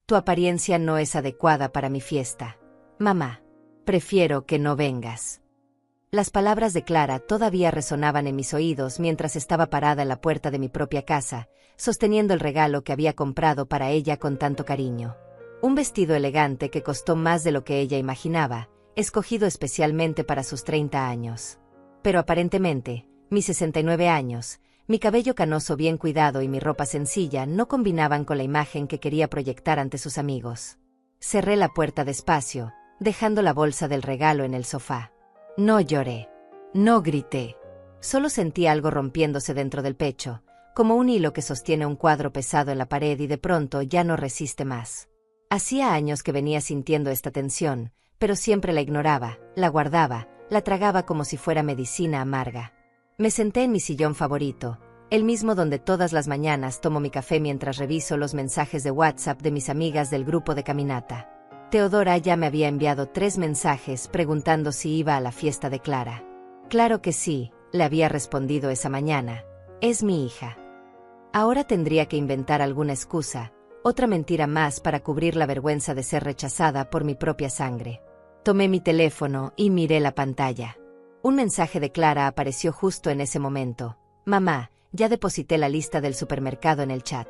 Tu apariencia no es adecuada para mi fiesta. Mamá, prefiero que no vengas. Las palabras de Clara todavía resonaban en mis oídos mientras estaba parada en la puerta de mi propia casa, sosteniendo el regalo que había comprado para ella con tanto cariño. Un vestido elegante que costó más de lo que ella imaginaba, escogido especialmente para sus 30 años. Pero aparentemente, mis 69 años, mi cabello canoso bien cuidado y mi ropa sencilla no combinaban con la imagen que quería proyectar ante sus amigos. Cerré la puerta despacio, dejando la bolsa del regalo en el sofá. No lloré. No grité. Solo sentí algo rompiéndose dentro del pecho, como un hilo que sostiene un cuadro pesado en la pared y de pronto ya no resiste más. Hacía años que venía sintiendo esta tensión, pero siempre la ignoraba, la guardaba, la tragaba como si fuera medicina amarga. Me senté en mi sillón favorito, el mismo donde todas las mañanas tomo mi café mientras reviso los mensajes de WhatsApp de mis amigas del grupo de caminata. Teodora ya me había enviado 3 mensajes preguntando si iba a la fiesta de Clara. Claro que sí, le había respondido esa mañana. Es mi hija. Ahora tendría que inventar alguna excusa, otra mentira más para cubrir la vergüenza de ser rechazada por mi propia sangre. Tomé mi teléfono y miré la pantalla. Un mensaje de Clara apareció justo en ese momento. Mamá, ya deposité la lista del supermercado en el chat.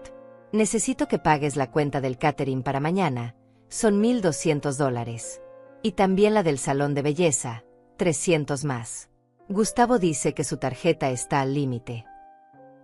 Necesito que pagues la cuenta del catering para mañana. Son $1,200. Y también la del salón de belleza, 300 más. Gustavo dice que su tarjeta está al límite.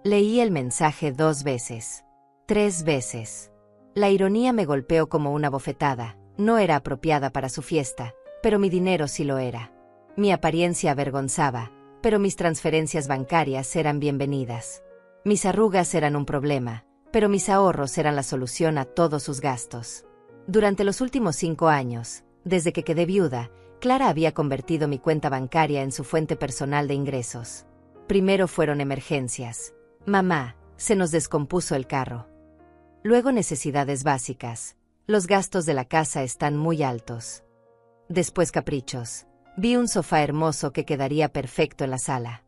Leí el mensaje 2 veces. 3 veces. La ironía me golpeó como una bofetada. No era apropiada para su fiesta, pero mi dinero sí lo era. Mi apariencia avergonzaba, pero mis transferencias bancarias eran bienvenidas. Mis arrugas eran un problema, pero mis ahorros eran la solución a todos sus gastos. Durante los últimos 5 años, desde que quedé viuda, Clara había convertido mi cuenta bancaria en su fuente personal de ingresos. Primero fueron emergencias. Mamá, se nos descompuso el carro. Luego necesidades básicas. Los gastos de la casa están muy altos. Después caprichos. Vi un sofá hermoso que quedaría perfecto en la sala.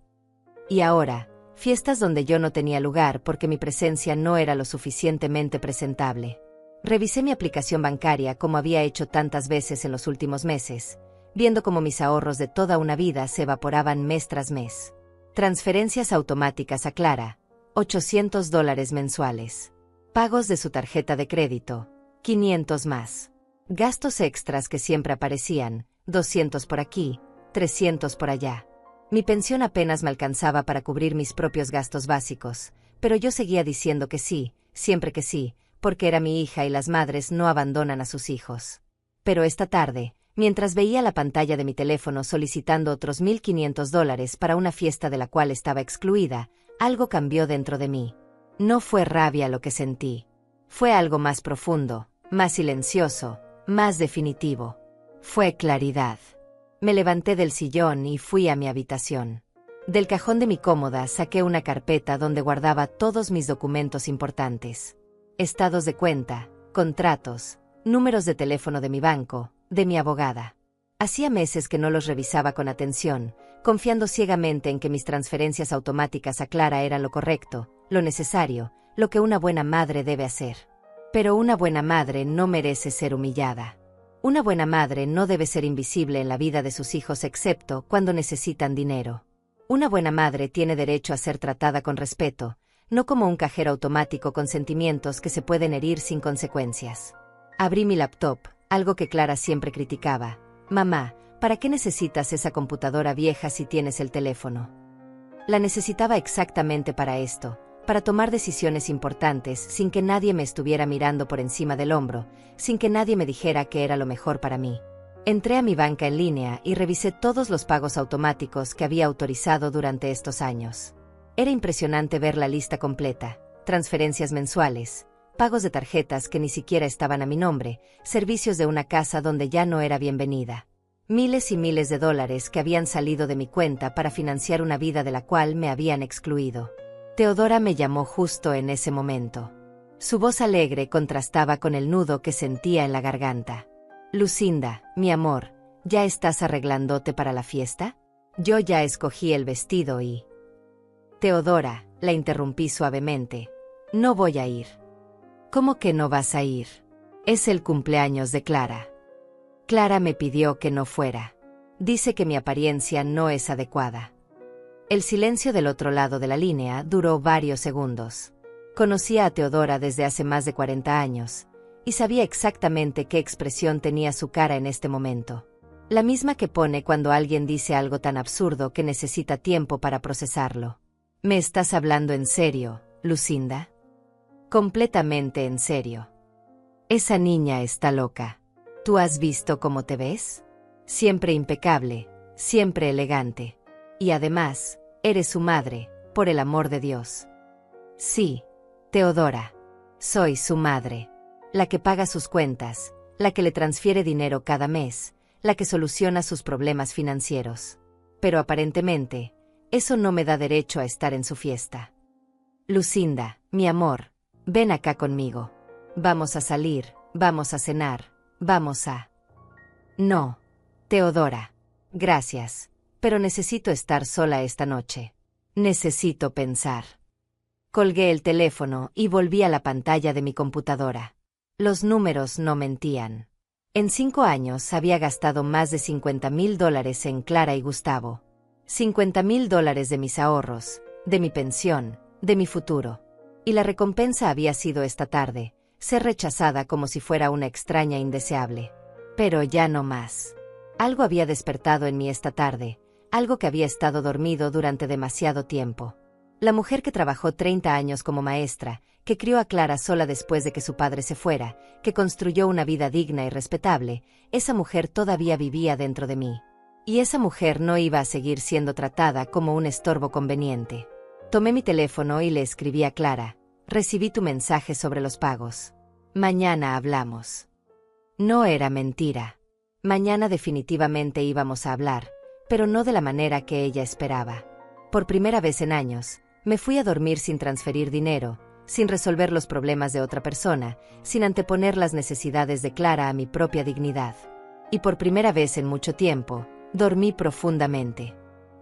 Y ahora, fiestas donde yo no tenía lugar porque mi presencia no era lo suficientemente presentable. Revisé mi aplicación bancaria como había hecho tantas veces en los últimos meses, viendo cómo mis ahorros de toda una vida se evaporaban mes tras mes. Transferencias automáticas a Clara, $800 mensuales. Pagos de su tarjeta de crédito, 500 más. Gastos extras que siempre aparecían, 200 por aquí, 300 por allá. Mi pensión apenas me alcanzaba para cubrir mis propios gastos básicos, pero yo seguía diciendo que sí, siempre que sí, porque era mi hija y las madres no abandonan a sus hijos. Pero esta tarde, mientras veía la pantalla de mi teléfono solicitando otros $1,500 para una fiesta de la cual estaba excluida, algo cambió dentro de mí. No fue rabia lo que sentí. Fue algo más profundo, más silencioso, más definitivo. Fue claridad. Me levanté del sillón y fui a mi habitación. Del cajón de mi cómoda saqué una carpeta donde guardaba todos mis documentos importantes. Estados de cuenta, contratos, números de teléfono de mi banco, de mi abogada. Hacía meses que no los revisaba con atención, confiando ciegamente en que mis transferencias automáticas a Clara eran lo correcto, lo necesario, lo que una buena madre debe hacer. Pero una buena madre no merece ser humillada. Una buena madre no debe ser invisible en la vida de sus hijos excepto cuando necesitan dinero. Una buena madre tiene derecho a ser tratada con respeto, no como un cajero automático con sentimientos que se pueden herir sin consecuencias. Abrí mi laptop, algo que Clara siempre criticaba. Mamá, ¿para qué necesitas esa computadora vieja si tienes el teléfono? La necesitaba exactamente para esto, para tomar decisiones importantes sin que nadie me estuviera mirando por encima del hombro, sin que nadie me dijera que era lo mejor para mí. Entré a mi banca en línea y revisé todos los pagos automáticos que había autorizado durante estos años. Era impresionante ver la lista completa, transferencias mensuales, pagos de tarjetas que ni siquiera estaban a mi nombre, servicios de una casa donde ya no era bienvenida. Miles y miles de dólares que habían salido de mi cuenta para financiar una vida de la cual me habían excluido. Teodora me llamó justo en ese momento. Su voz alegre contrastaba con el nudo que sentía en la garganta. Lucinda, mi amor, ¿ya estás arreglándote para la fiesta? Yo ya escogí el vestido y... Teodora, la interrumpí suavemente. No voy a ir. ¿Cómo que no vas a ir? Es el cumpleaños de Clara. Clara me pidió que no fuera. Dice que mi apariencia no es adecuada. El silencio del otro lado de la línea duró varios segundos. Conocía a Teodora desde hace más de 40 años, y sabía exactamente qué expresión tenía su cara en este momento. La misma que pone cuando alguien dice algo tan absurdo que necesita tiempo para procesarlo. ¿Me estás hablando en serio, Lucinda? Completamente en serio. Esa niña está loca. ¿Tú has visto cómo te ves? Siempre impecable, siempre elegante. Y además, eres su madre, por el amor de Dios. Sí, Teodora. Soy su madre. La que paga sus cuentas, la que le transfiere dinero cada mes, la que soluciona sus problemas financieros. Pero aparentemente, eso no me da derecho a estar en su fiesta. Lucinda, mi amor, ven acá conmigo. Vamos a salir, vamos a cenar, vamos a... No, Teodora. Gracias, pero necesito estar sola esta noche. Necesito pensar. Colgué el teléfono y volví a la pantalla de mi computadora. Los números no mentían. En 5 años había gastado más de $50,000 en Clara y Gustavo. $50,000 de mis ahorros, de mi pensión, de mi futuro. Y la recompensa había sido esta tarde, ser rechazada como si fuera una extraña indeseable. Pero ya no más. Algo había despertado en mí esta tarde, algo que había estado dormido durante demasiado tiempo. La mujer que trabajó 30 años como maestra, que crió a Clara sola después de que su padre se fuera, que construyó una vida digna y respetable, esa mujer todavía vivía dentro de mí. Y esa mujer no iba a seguir siendo tratada como un estorbo conveniente. Tomé mi teléfono y le escribí a Clara. Recibí tu mensaje sobre los pagos. Mañana hablamos. No era mentira. Mañana definitivamente íbamos a hablar, pero no de la manera que ella esperaba. Por primera vez en años, me fui a dormir sin transferir dinero, sin resolver los problemas de otra persona, sin anteponer las necesidades de Clara a mi propia dignidad. Y por primera vez en mucho tiempo, dormí profundamente.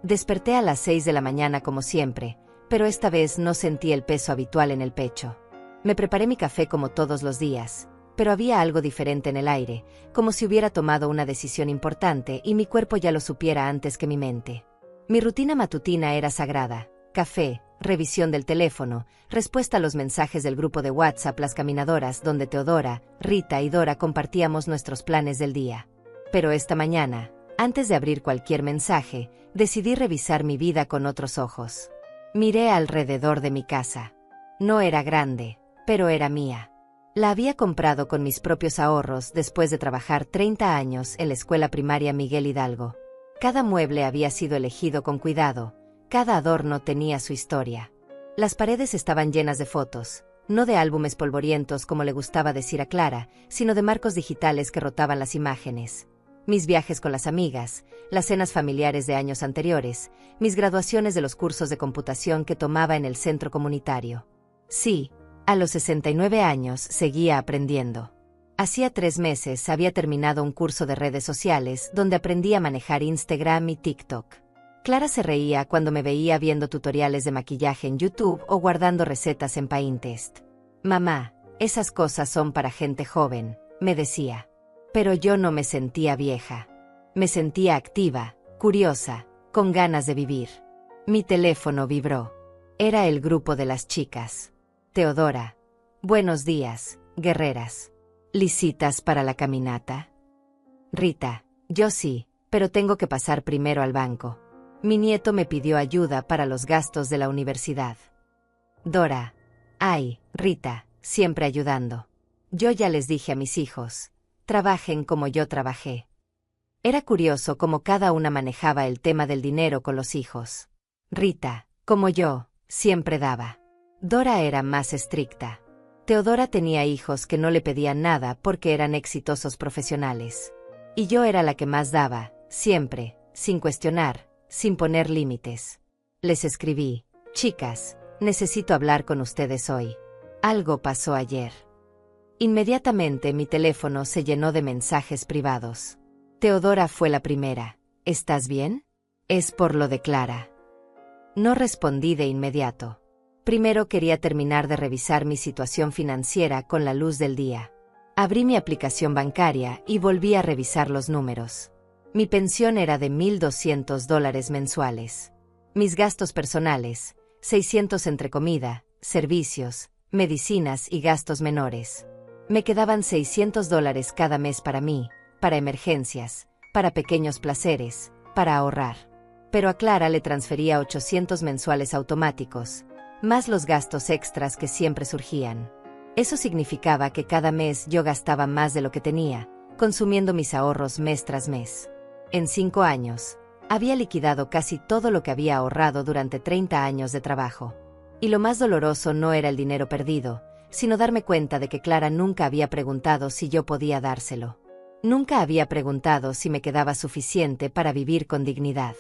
Desperté a las 6 de la mañana como siempre, pero esta vez no sentí el peso habitual en el pecho. Me preparé mi café como todos los días, pero había algo diferente en el aire, como si hubiera tomado una decisión importante y mi cuerpo ya lo supiera antes que mi mente. Mi rutina matutina era sagrada: café, revisión del teléfono, respuesta a los mensajes del grupo de WhatsApp Las Caminadoras, donde Teodora, Rita y Dora compartíamos nuestros planes del día. Pero esta mañana, antes de abrir cualquier mensaje, decidí revisar mi vida con otros ojos. Miré alrededor de mi casa. No era grande, pero era mía. La había comprado con mis propios ahorros después de trabajar 30 años en la escuela primaria Miguel Hidalgo. Cada mueble había sido elegido con cuidado, cada adorno tenía su historia. Las paredes estaban llenas de fotos, no de álbumes polvorientos como le gustaba decir a Clara, sino de marcos digitales que rotaban las imágenes. Mis viajes con las amigas, las cenas familiares de años anteriores, mis graduaciones de los cursos de computación que tomaba en el centro comunitario. Sí, a los 69 años seguía aprendiendo. Hacía 3 meses había terminado un curso de redes sociales donde aprendí a manejar Instagram y TikTok. Clara se reía cuando me veía viendo tutoriales de maquillaje en YouTube o guardando recetas en Pinterest. Mamá, esas cosas son para gente joven, me decía. Pero yo no me sentía vieja. Me sentía activa, curiosa, con ganas de vivir. Mi teléfono vibró. Era el grupo de las chicas. Teodora. Buenos días, guerreras. ¿Lisitas para la caminata? Rita. Yo sí, pero tengo que pasar primero al banco. Mi nieto me pidió ayuda para los gastos de la universidad. Dora. Ay, Rita, siempre ayudando. Yo ya les dije a mis hijos. Trabajen como yo trabajé. Era curioso cómo cada una manejaba el tema del dinero con los hijos. Rita, como yo, siempre daba. Dora era más estricta. Teodora tenía hijos que no le pedían nada porque eran exitosos profesionales. Y yo era la que más daba, siempre, sin cuestionar, sin poner límites. Les escribí: chicas, necesito hablar con ustedes hoy. Algo pasó ayer. Inmediatamente mi teléfono se llenó de mensajes privados. Teodora fue la primera. ¿Estás bien? Es por lo de Clara. No respondí de inmediato. Primero quería terminar de revisar mi situación financiera con la luz del día. Abrí mi aplicación bancaria y volví a revisar los números. Mi pensión era de $1,200 mensuales. Mis gastos personales, 600 entre comida, servicios, medicinas y gastos menores. Me quedaban $600 cada mes para mí, para emergencias, para pequeños placeres, para ahorrar. Pero a Clara le transfería 800 mensuales automáticos, más los gastos extras que siempre surgían. Eso significaba que cada mes yo gastaba más de lo que tenía, consumiendo mis ahorros mes tras mes. En 5 años, había liquidado casi todo lo que había ahorrado durante 30 años de trabajo. Y lo más doloroso no era el dinero perdido, sino darme cuenta de que Clara nunca había preguntado si yo podía dárselo. Nunca había preguntado si me quedaba suficiente para vivir con dignidad.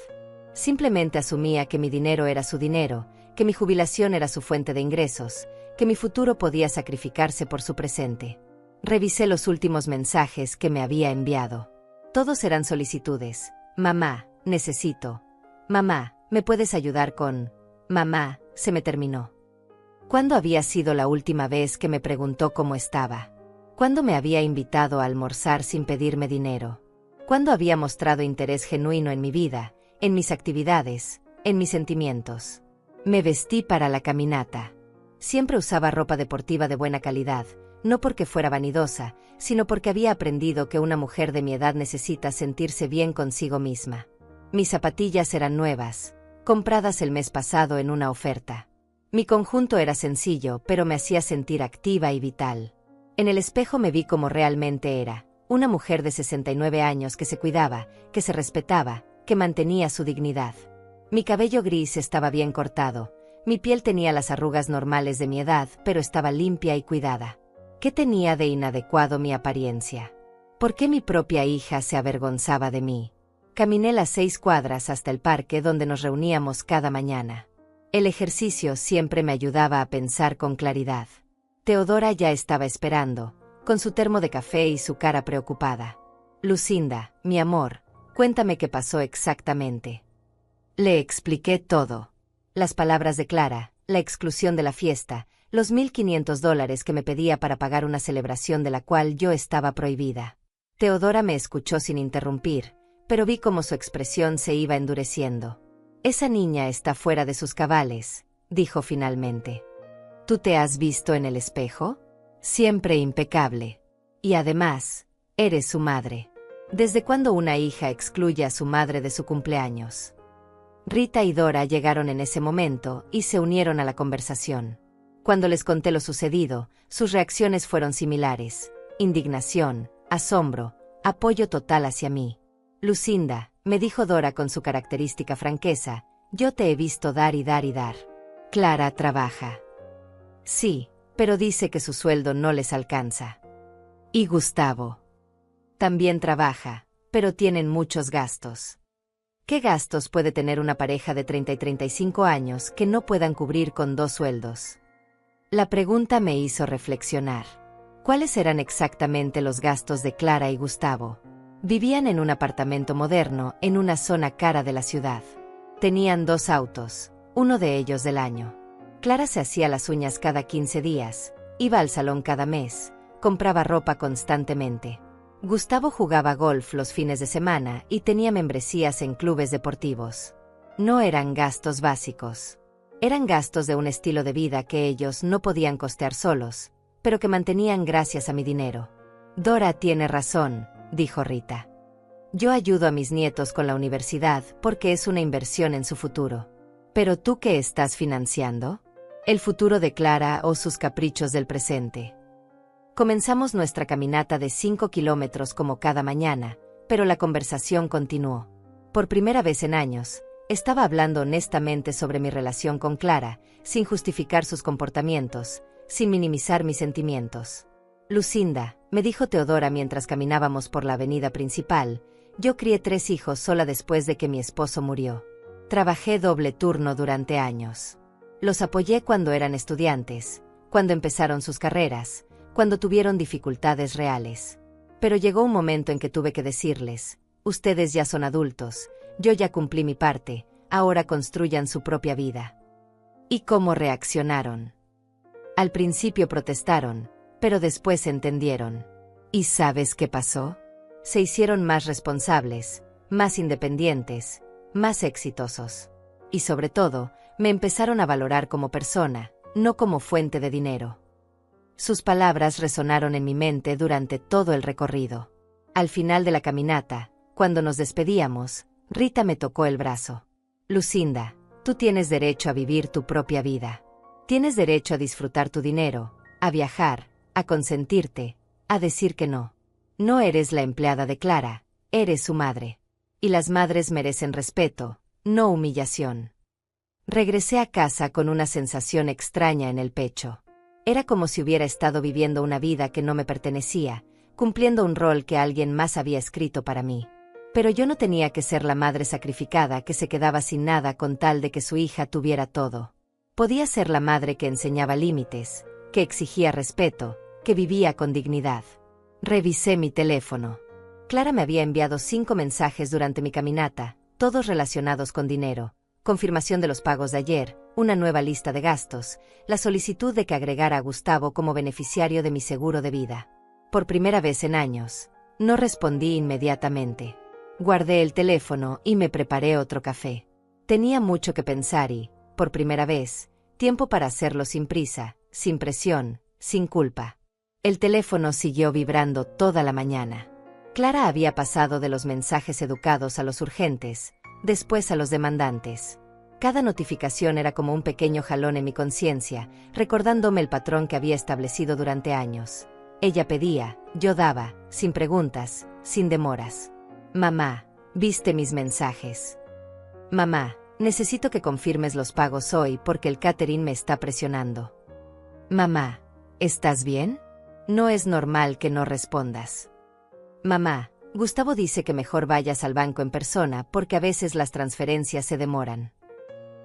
Simplemente asumía que mi dinero era su dinero, que mi jubilación era su fuente de ingresos, que mi futuro podía sacrificarse por su presente. Revisé los últimos mensajes que me había enviado. Todos eran solicitudes. Mamá, necesito. Mamá, ¿me puedes ayudar con? Mamá, se me terminó. ¿Cuándo había sido la última vez que me preguntó cómo estaba? ¿Cuándo me había invitado a almorzar sin pedirme dinero? ¿Cuándo había mostrado interés genuino en mi vida, en mis actividades, en mis sentimientos? Me vestí para la caminata. Siempre usaba ropa deportiva de buena calidad, no porque fuera vanidosa, sino porque había aprendido que una mujer de mi edad necesita sentirse bien consigo misma. Mis zapatillas eran nuevas, compradas el mes pasado en una oferta. Mi conjunto era sencillo, pero me hacía sentir activa y vital. En el espejo me vi como realmente era, una mujer de 69 años que se cuidaba, que se respetaba, que mantenía su dignidad. Mi cabello gris estaba bien cortado. Mi piel tenía las arrugas normales de mi edad, pero estaba limpia y cuidada. ¿Qué tenía de inadecuado mi apariencia? ¿Por qué mi propia hija se avergonzaba de mí? Caminé las 6 cuadras hasta el parque donde nos reuníamos cada mañana. El ejercicio siempre me ayudaba a pensar con claridad. Teodora ya estaba esperando, con su termo de café y su cara preocupada. Lucinda, mi amor, cuéntame qué pasó exactamente. Le expliqué todo. Las palabras de Clara, la exclusión de la fiesta, los $1,500 que me pedía para pagar una celebración de la cual yo estaba prohibida. Teodora me escuchó sin interrumpir, pero vi cómo su expresión se iba endureciendo. Esa niña está fuera de sus cabales, dijo finalmente. ¿Tú te has visto en el espejo? Siempre impecable. Y además, eres su madre. ¿Desde cuándo una hija excluye a su madre de su cumpleaños? Rita y Dora llegaron en ese momento y se unieron a la conversación. Cuando les conté lo sucedido, sus reacciones fueron similares: indignación, asombro, apoyo total hacia mí. Lucinda, me dijo Dora con su característica franqueza, yo te he visto dar y dar y dar. Clara trabaja. Sí, pero dice que su sueldo no les alcanza. Y Gustavo. También trabaja, pero tienen muchos gastos. ¿Qué gastos puede tener una pareja de 30 y 35 años que no puedan cubrir con 2 sueldos? La pregunta me hizo reflexionar. ¿Cuáles eran exactamente los gastos de Clara y Gustavo? Vivían en un apartamento moderno en una zona cara de la ciudad. Tenían 2 autos, uno de ellos del año. Clara se hacía las uñas cada 15 días, iba al salón cada mes, compraba ropa constantemente. Gustavo jugaba golf los fines de semana y tenía membresías en clubes deportivos. No eran gastos básicos. Eran gastos de un estilo de vida que ellos no podían costear solos, pero que mantenían gracias a mi dinero. Dora tiene razón, dijo Rita. Yo ayudo a mis nietos con la universidad porque es una inversión en su futuro. ¿Pero tú qué estás financiando? ¿El futuro de Clara o sus caprichos del presente? Comenzamos nuestra caminata de 5 kilómetros como cada mañana, pero la conversación continuó. Por primera vez en años, estaba hablando honestamente sobre mi relación con Clara, sin justificar sus comportamientos, sin minimizar mis sentimientos. Lucinda, me dijo Teodora mientras caminábamos por la avenida principal, yo crié 3 hijos sola después de que mi esposo murió. Trabajé doble turno durante años. Los apoyé cuando eran estudiantes, cuando empezaron sus carreras, cuando tuvieron dificultades reales. Pero llegó un momento en que tuve que decirles, ustedes ya son adultos, yo ya cumplí mi parte, ahora construyan su propia vida. ¿Y cómo reaccionaron? Al principio protestaron, pero después entendieron. ¿Y sabes qué pasó? Se hicieron más responsables, más independientes, más exitosos. Y sobre todo, me empezaron a valorar como persona, no como fuente de dinero. Sus palabras resonaron en mi mente durante todo el recorrido. Al final de la caminata, cuando nos despedíamos, Rita me tocó el brazo. Lucinda, tú tienes derecho a vivir tu propia vida. Tienes derecho a disfrutar tu dinero, a viajar, a consentirte, a decir que no. No eres la empleada de Clara, eres su madre. Y las madres merecen respeto, no humillación. Regresé a casa con una sensación extraña en el pecho. Era como si hubiera estado viviendo una vida que no me pertenecía, cumpliendo un rol que alguien más había escrito para mí. Pero yo no tenía que ser la madre sacrificada que se quedaba sin nada con tal de que su hija tuviera todo. Podía ser la madre que enseñaba límites, que exigía respeto, que vivía con dignidad. Revisé mi teléfono. Clara me había enviado 5 mensajes durante mi caminata, todos relacionados con dinero. Confirmación de los pagos de ayer, una nueva lista de gastos, la solicitud de que agregara a Gustavo como beneficiario de mi seguro de vida. Por primera vez en años, no respondí inmediatamente. Guardé el teléfono y me preparé otro café. Tenía mucho que pensar y, por primera vez, tiempo para hacerlo sin prisa, sin presión, sin culpa. El teléfono siguió vibrando toda la mañana. Clara había pasado de los mensajes educados a los urgentes, después a los demandantes. Cada notificación era como un pequeño jalón en mi conciencia, recordándome el patrón que había establecido durante años. Ella pedía, yo daba, sin preguntas, sin demoras. Mamá, ¿viste mis mensajes? Mamá, necesito que confirmes los pagos hoy porque el catering me está presionando. Mamá, ¿estás bien? No es normal que no respondas. Mamá, Gustavo dice que mejor vayas al banco en persona porque a veces las transferencias se demoran.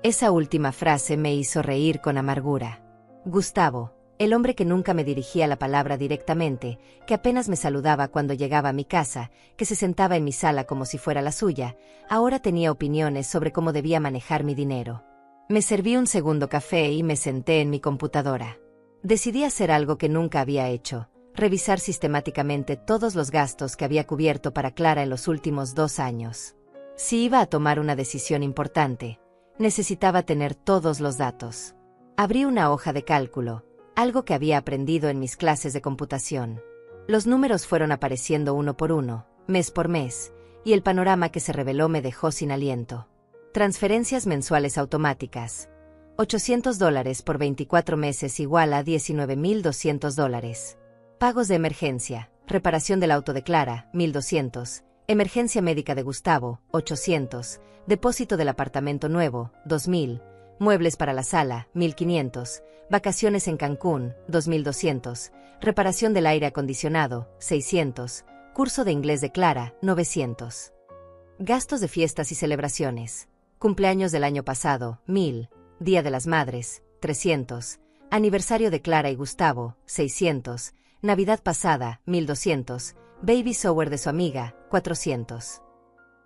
Esa última frase me hizo reír con amargura. Gustavo, el hombre que nunca me dirigía la palabra directamente, que apenas me saludaba cuando llegaba a mi casa, que se sentaba en mi sala como si fuera la suya, ahora tenía opiniones sobre cómo debía manejar mi dinero. Me serví un segundo café y me senté en mi computadora. Decidí hacer algo que nunca había hecho. Revisar sistemáticamente todos los gastos que había cubierto para Clara en los últimos 2 años. Si iba a tomar una decisión importante, necesitaba tener todos los datos. Abrí una hoja de cálculo, algo que había aprendido en mis clases de computación. Los números fueron apareciendo uno por uno, mes por mes, y el panorama que se reveló me dejó sin aliento. Transferencias mensuales automáticas. $800 por 24 meses igual a $19.200. Pagos de emergencia, reparación del auto de Clara, 1.200, emergencia médica de Gustavo, 800, depósito del apartamento nuevo, 2.000, muebles para la sala, 1.500, vacaciones en Cancún, 2.200, reparación del aire acondicionado, 600, curso de inglés de Clara, 900. Gastos de fiestas y celebraciones, cumpleaños del año pasado, 1.000, Día de las Madres, 300, aniversario de Clara y Gustavo, 600, Navidad pasada, 1.200, baby shower de su amiga, 400.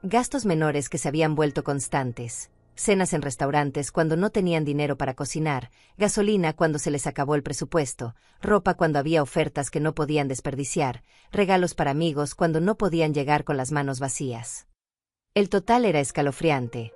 Gastos menores que se habían vuelto constantes. Cenas en restaurantes cuando no tenían dinero para cocinar, gasolina cuando se les acabó el presupuesto, ropa cuando había ofertas que no podían desperdiciar, regalos para amigos cuando no podían llegar con las manos vacías. El total era escalofriante.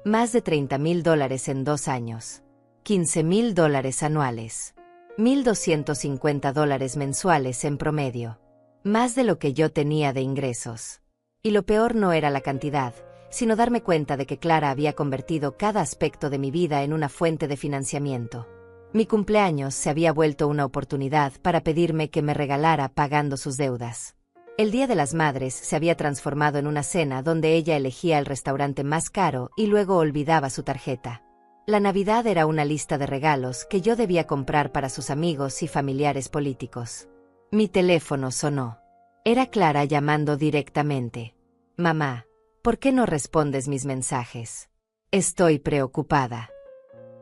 Más de $30.000 en 2 años. $15.000 anuales. $1.250 mensuales en promedio. Más de lo que yo tenía de ingresos. Y lo peor no era la cantidad, sino darme cuenta de que Clara había convertido cada aspecto de mi vida en una fuente de financiamiento. Mi cumpleaños se había vuelto una oportunidad para pedirme que me regalara pagando sus deudas. El Día de las Madres se había transformado en una cena donde ella elegía el restaurante más caro y luego olvidaba su tarjeta. La Navidad era una lista de regalos que yo debía comprar para sus amigos y familiares políticos. Mi teléfono sonó. Era Clara llamando directamente. Mamá, ¿por qué no respondes mis mensajes? Estoy preocupada.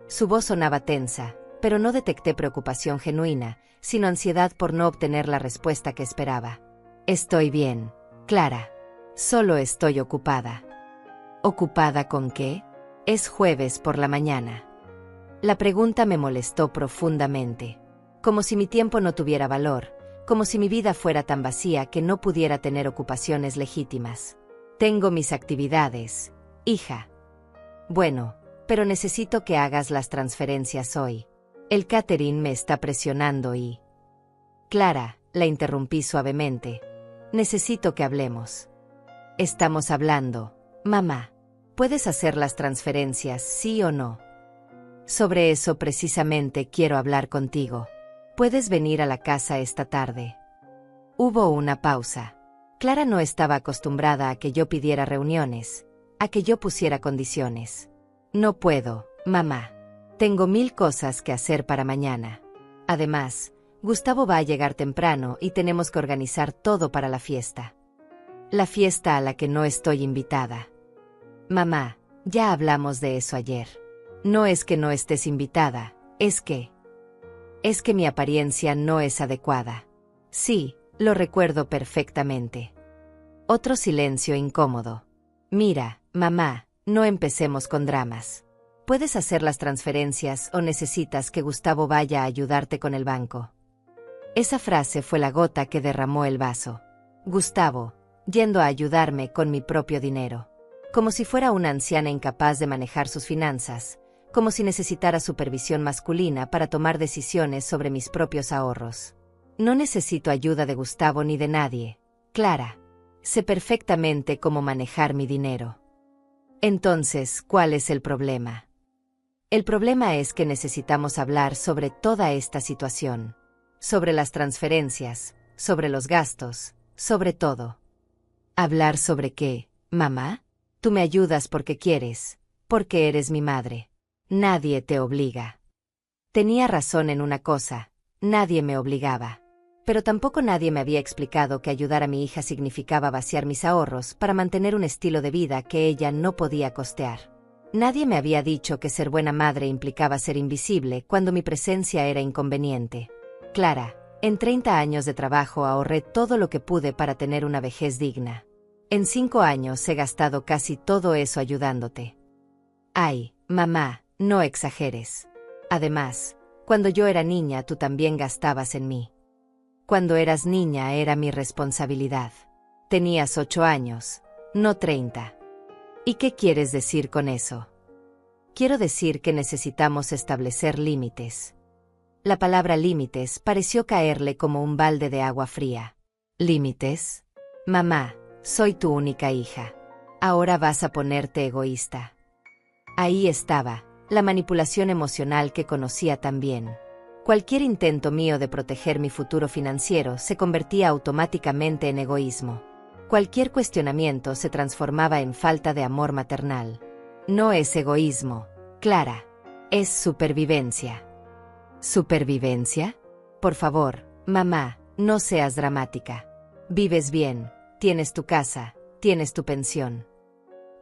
Su voz sonaba tensa, pero no detecté preocupación genuina, sino ansiedad por no obtener la respuesta que esperaba. Estoy bien, Clara. Solo estoy ocupada. ¿Ocupada con qué? Es jueves por la mañana. La pregunta me molestó profundamente. Como si mi tiempo no tuviera valor, como si mi vida fuera tan vacía que no pudiera tener ocupaciones legítimas. Tengo mis actividades, hija. Bueno, pero necesito que hagas las transferencias hoy. El catering me está presionando y... Clara, la interrumpí suavemente. Necesito que hablemos. Estamos hablando, mamá. ¿Puedes hacer las transferencias, sí o no? Sobre eso precisamente quiero hablar contigo. ¿Puedes venir a la casa esta tarde? Hubo una pausa. Clara no estaba acostumbrada a que yo pidiera reuniones, a que yo pusiera condiciones. No puedo, mamá. Tengo 1000 cosas que hacer para mañana. Además, Gustavo va a llegar temprano y tenemos que organizar todo para la fiesta. La fiesta a la que no estoy invitada. Mamá, ya hablamos de eso ayer. No es que no estés invitada, es que mi apariencia no es adecuada. Sí, lo recuerdo perfectamente. Otro silencio incómodo. Mira, mamá, no empecemos con dramas. ¿Puedes hacer las transferencias o necesitas que Gustavo vaya a ayudarte con el banco? Esa frase fue la gota que derramó el vaso. Gustavo, yendo a ayudarme con mi propio dinero. Como si fuera una anciana incapaz de manejar sus finanzas, como si necesitara supervisión masculina para tomar decisiones sobre mis propios ahorros. No necesito ayuda de Gustavo ni de nadie, Clara. Sé perfectamente cómo manejar mi dinero. Entonces, ¿cuál es el problema? El problema es que necesitamos hablar sobre toda esta situación. Sobre las transferencias, sobre los gastos, sobre todo. ¿Hablar sobre qué, mamá? Tú me ayudas porque quieres, porque eres mi madre. Nadie te obliga. Tenía razón en una cosa, nadie me obligaba. Pero tampoco nadie me había explicado que ayudar a mi hija significaba vaciar mis ahorros para mantener un estilo de vida que ella no podía costear. Nadie me había dicho que ser buena madre implicaba ser invisible cuando mi presencia era inconveniente. Clara, en 30 años de trabajo ahorré todo lo que pude para tener una vejez digna. En 5 años he gastado casi todo eso ayudándote. Ay, mamá, no exageres. Además, cuando yo era niña tú también gastabas en mí. Cuando eras niña era mi responsabilidad. Tenías 8 años, no 30. ¿Y qué quieres decir con eso? Quiero decir que necesitamos establecer límites. La palabra límites pareció caerle como un balde de agua fría. ¿Límites? Mamá, soy tu única hija. Ahora vas a ponerte egoísta. Ahí estaba, la manipulación emocional que conocía tan bien. Cualquier intento mío de proteger mi futuro financiero se convertía automáticamente en egoísmo. Cualquier cuestionamiento se transformaba en falta de amor maternal. No es egoísmo, Clara. Es supervivencia. ¿Supervivencia? Por favor, mamá, no seas dramática. Vives bien, tienes tu casa, tienes tu pensión.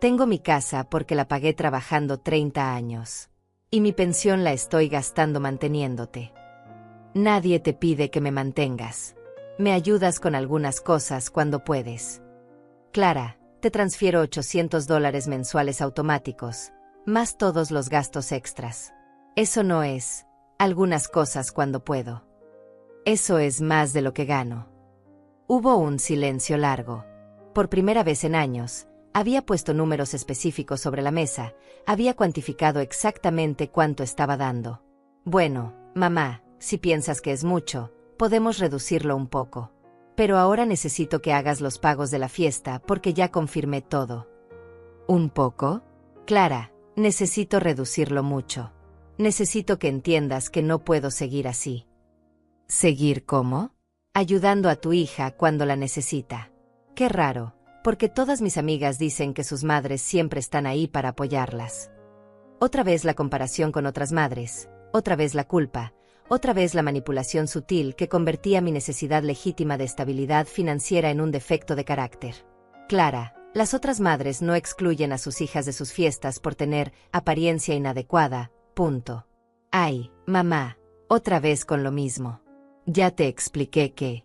Tengo mi casa porque la pagué trabajando 30 años. Y mi pensión la estoy gastando manteniéndote. Nadie te pide que me mantengas. Me ayudas con algunas cosas cuando puedes. Clara, te transfiero $800 mensuales automáticos, más todos los gastos extras. Eso no es, algunas cosas cuando puedo. Eso es más de lo que gano. Hubo un silencio largo. Por primera vez en años, había puesto números específicos sobre la mesa, había cuantificado exactamente cuánto estaba dando. Bueno, mamá, si piensas que es mucho, podemos reducirlo un poco. Pero ahora necesito que hagas los pagos de la fiesta porque ya confirmé todo. ¿Un poco? Clara, necesito reducirlo mucho. Necesito que entiendas que no puedo seguir así. ¿Seguir cómo? Ayudando a tu hija cuando la necesita. Qué raro. Porque todas mis amigas dicen que sus madres siempre están ahí para apoyarlas. Otra vez la comparación con otras madres, otra vez la culpa, otra vez la manipulación sutil que convertía mi necesidad legítima de estabilidad financiera en un defecto de carácter. Clara, las otras madres no excluyen a sus hijas de sus fiestas por tener apariencia inadecuada, punto. Ay, mamá, otra vez con lo mismo. Ya te expliqué que...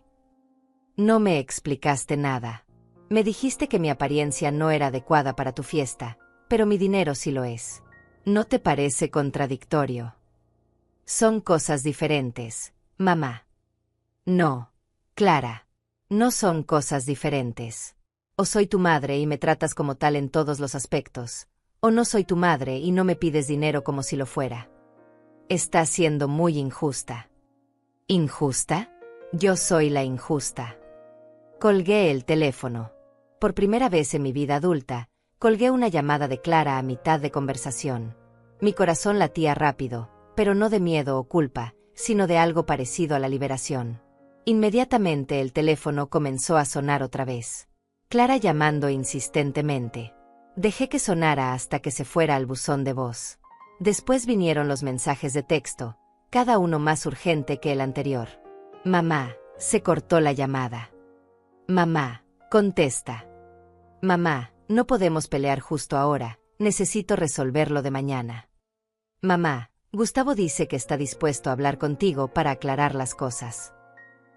No me explicaste nada. Me dijiste que mi apariencia no era adecuada para tu fiesta, pero mi dinero sí lo es. ¿No te parece contradictorio? Son cosas diferentes, mamá. No. Clara, no son cosas diferentes. O soy tu madre y me tratas como tal en todos los aspectos, o no soy tu madre y no me pides dinero como si lo fuera. Estás siendo muy injusta. ¿Injusta? Yo soy la injusta. Colgué el teléfono. Por primera vez en mi vida adulta, colgué una llamada de Clara a mitad de conversación. Mi corazón latía rápido, pero no de miedo o culpa, sino de algo parecido a la liberación. Inmediatamente el teléfono comenzó a sonar otra vez. Clara llamando insistentemente. Dejé que sonara hasta que se fuera al buzón de voz. Después vinieron los mensajes de texto, cada uno más urgente que el anterior. Mamá, se cortó la llamada. Mamá, contesta. Mamá, no podemos pelear justo ahora, necesito resolverlo de mañana. Mamá, Gustavo dice que está dispuesto a hablar contigo para aclarar las cosas.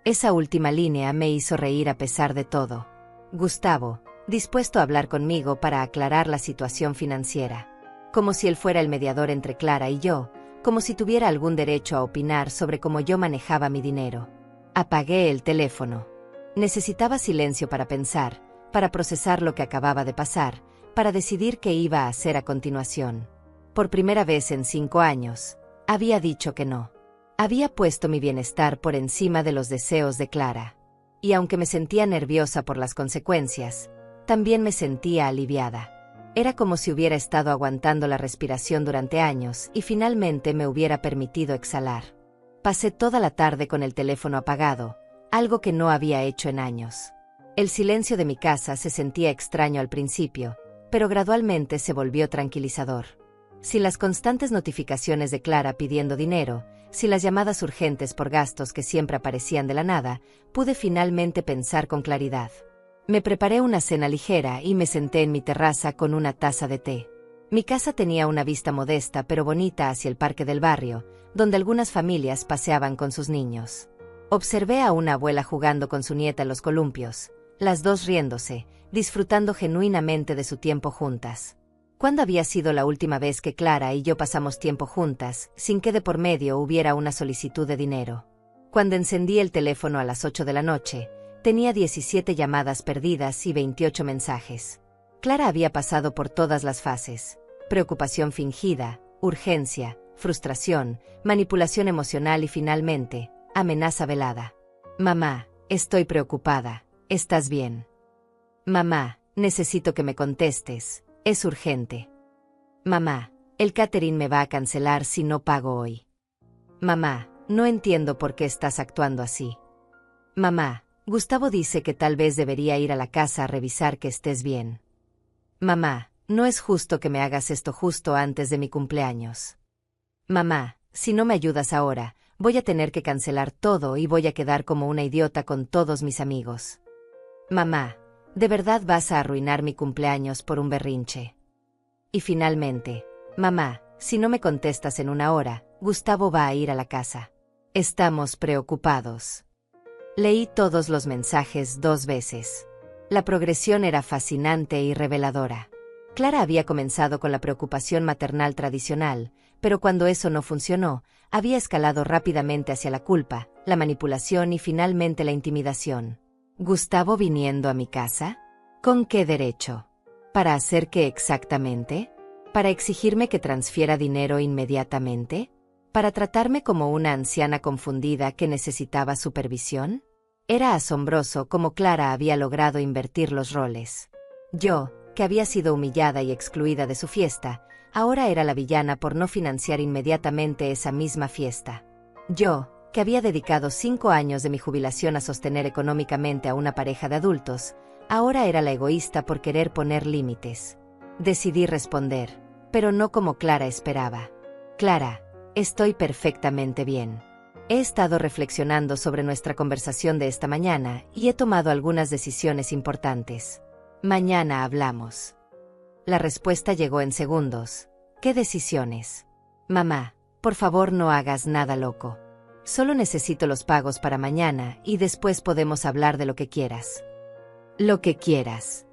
Esa última línea me hizo reír a pesar de todo. Gustavo, dispuesto a hablar conmigo para aclarar la situación financiera. Como si él fuera el mediador entre Clara y yo, como si tuviera algún derecho a opinar sobre cómo yo manejaba mi dinero. Apagué el teléfono. Necesitaba silencio para pensar, para procesar lo que acababa de pasar, para decidir qué iba a hacer a continuación. Por primera vez en 5 años, había dicho que no. Había puesto mi bienestar por encima de los deseos de Clara. Y aunque me sentía nerviosa por las consecuencias, también me sentía aliviada. Era como si hubiera estado aguantando la respiración durante años y finalmente me hubiera permitido exhalar. Pasé toda la tarde con el teléfono apagado, algo que no había hecho en años. El silencio de mi casa se sentía extraño al principio, pero gradualmente se volvió tranquilizador. Sin las constantes notificaciones de Clara pidiendo dinero, sin las llamadas urgentes por gastos que siempre aparecían de la nada, pude finalmente pensar con claridad. Me preparé una cena ligera y me senté en mi terraza con una taza de té. Mi casa tenía una vista modesta pero bonita hacia el parque del barrio, donde algunas familias paseaban con sus niños. Observé a una abuela jugando con su nieta en los columpios, las dos riéndose, disfrutando genuinamente de su tiempo juntas. ¿Cuándo había sido la última vez que Clara y yo pasamos tiempo juntas, sin que de por medio hubiera una solicitud de dinero? Cuando encendí el teléfono a las 8 de la noche, tenía 17 llamadas perdidas y 28 mensajes. Clara había pasado por todas las fases: preocupación fingida, urgencia, frustración, manipulación emocional y finalmente, amenaza velada. Mamá, estoy preocupada, ¿estás bien? Mamá, necesito que me contestes, es urgente. Mamá, el catering me va a cancelar si no pago hoy. Mamá, no entiendo por qué estás actuando así. Mamá, Gustavo dice que tal vez debería ir a la casa a revisar que estés bien. Mamá, no es justo que me hagas esto justo antes de mi cumpleaños. Mamá, si no me ayudas ahora, voy a tener que cancelar todo y voy a quedar como una idiota con todos mis amigos. Mamá, ¿de verdad vas a arruinar mi cumpleaños por un berrinche? Y finalmente, mamá, si no me contestas en 1 hora, Gustavo va a ir a la casa. Estamos preocupados. Leí todos los mensajes 2 veces. La progresión era fascinante y reveladora. Clara había comenzado con la preocupación maternal tradicional, pero cuando eso no funcionó, había escalado rápidamente hacia la culpa, la manipulación y finalmente la intimidación. ¿Gustavo viniendo a mi casa? ¿Con qué derecho? ¿Para hacer qué exactamente? ¿Para exigirme que transfiera dinero inmediatamente? ¿Para tratarme como una anciana confundida que necesitaba supervisión? Era asombroso cómo Clara había logrado invertir los roles. Yo, que había sido humillada y excluida de su fiesta, ahora era la villana por no financiar inmediatamente esa misma fiesta. Yo, que había dedicado 5 años de mi jubilación a sostener económicamente a una pareja de adultos, ahora era la egoísta por querer poner límites. Decidí responder, pero no como Clara esperaba. Clara, estoy perfectamente bien. He estado reflexionando sobre nuestra conversación de esta mañana y he tomado algunas decisiones importantes. Mañana hablamos. La respuesta llegó en segundos. ¿Qué decisiones? Mamá, por favor no hagas nada loco. Solo necesito los pagos para mañana y después podemos hablar de lo que quieras. Lo que quieras.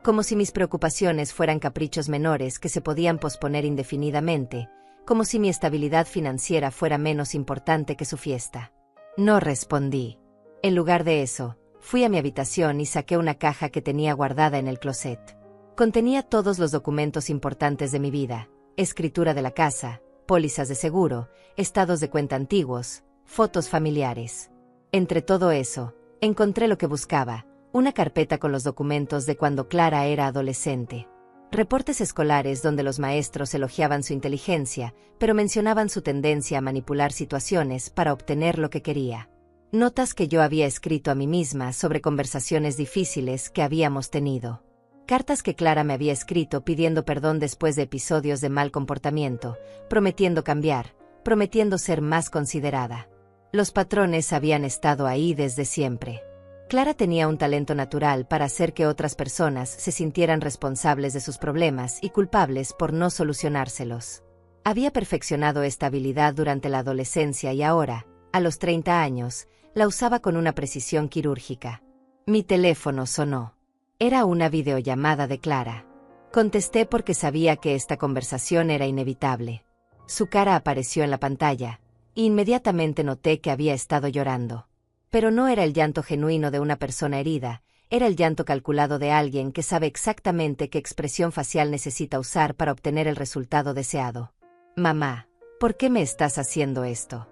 Como si mis preocupaciones fueran caprichos menores que se podían posponer indefinidamente, como si mi estabilidad financiera fuera menos importante que su fiesta. No respondí. En lugar de eso, fui a mi habitación y saqué una caja que tenía guardada en el closet. Contenía todos los documentos importantes de mi vida: escritura de la casa, pólizas de seguro, estados de cuenta antiguos, fotos familiares. Entre todo eso, encontré lo que buscaba: una carpeta con los documentos de cuando Clara era adolescente. Reportes escolares donde los maestros elogiaban su inteligencia, pero mencionaban su tendencia a manipular situaciones para obtener lo que quería. Notas que yo había escrito a mí misma sobre conversaciones difíciles que habíamos tenido. Cartas que Clara me había escrito pidiendo perdón después de episodios de mal comportamiento, prometiendo cambiar, prometiendo ser más considerada. Los patrones habían estado ahí desde siempre. Clara tenía un talento natural para hacer que otras personas se sintieran responsables de sus problemas y culpables por no solucionárselos. Había perfeccionado esta habilidad durante la adolescencia y ahora, a los 30 años, la usaba con una precisión quirúrgica. Mi teléfono sonó. Era una videollamada de Clara. Contesté porque sabía que esta conversación era inevitable. Su cara apareció en la pantalla, e inmediatamente noté que había estado llorando. Pero no era el llanto genuino de una persona herida, era el llanto calculado de alguien que sabe exactamente qué expresión facial necesita usar para obtener el resultado deseado. Mamá, ¿por qué me estás haciendo esto?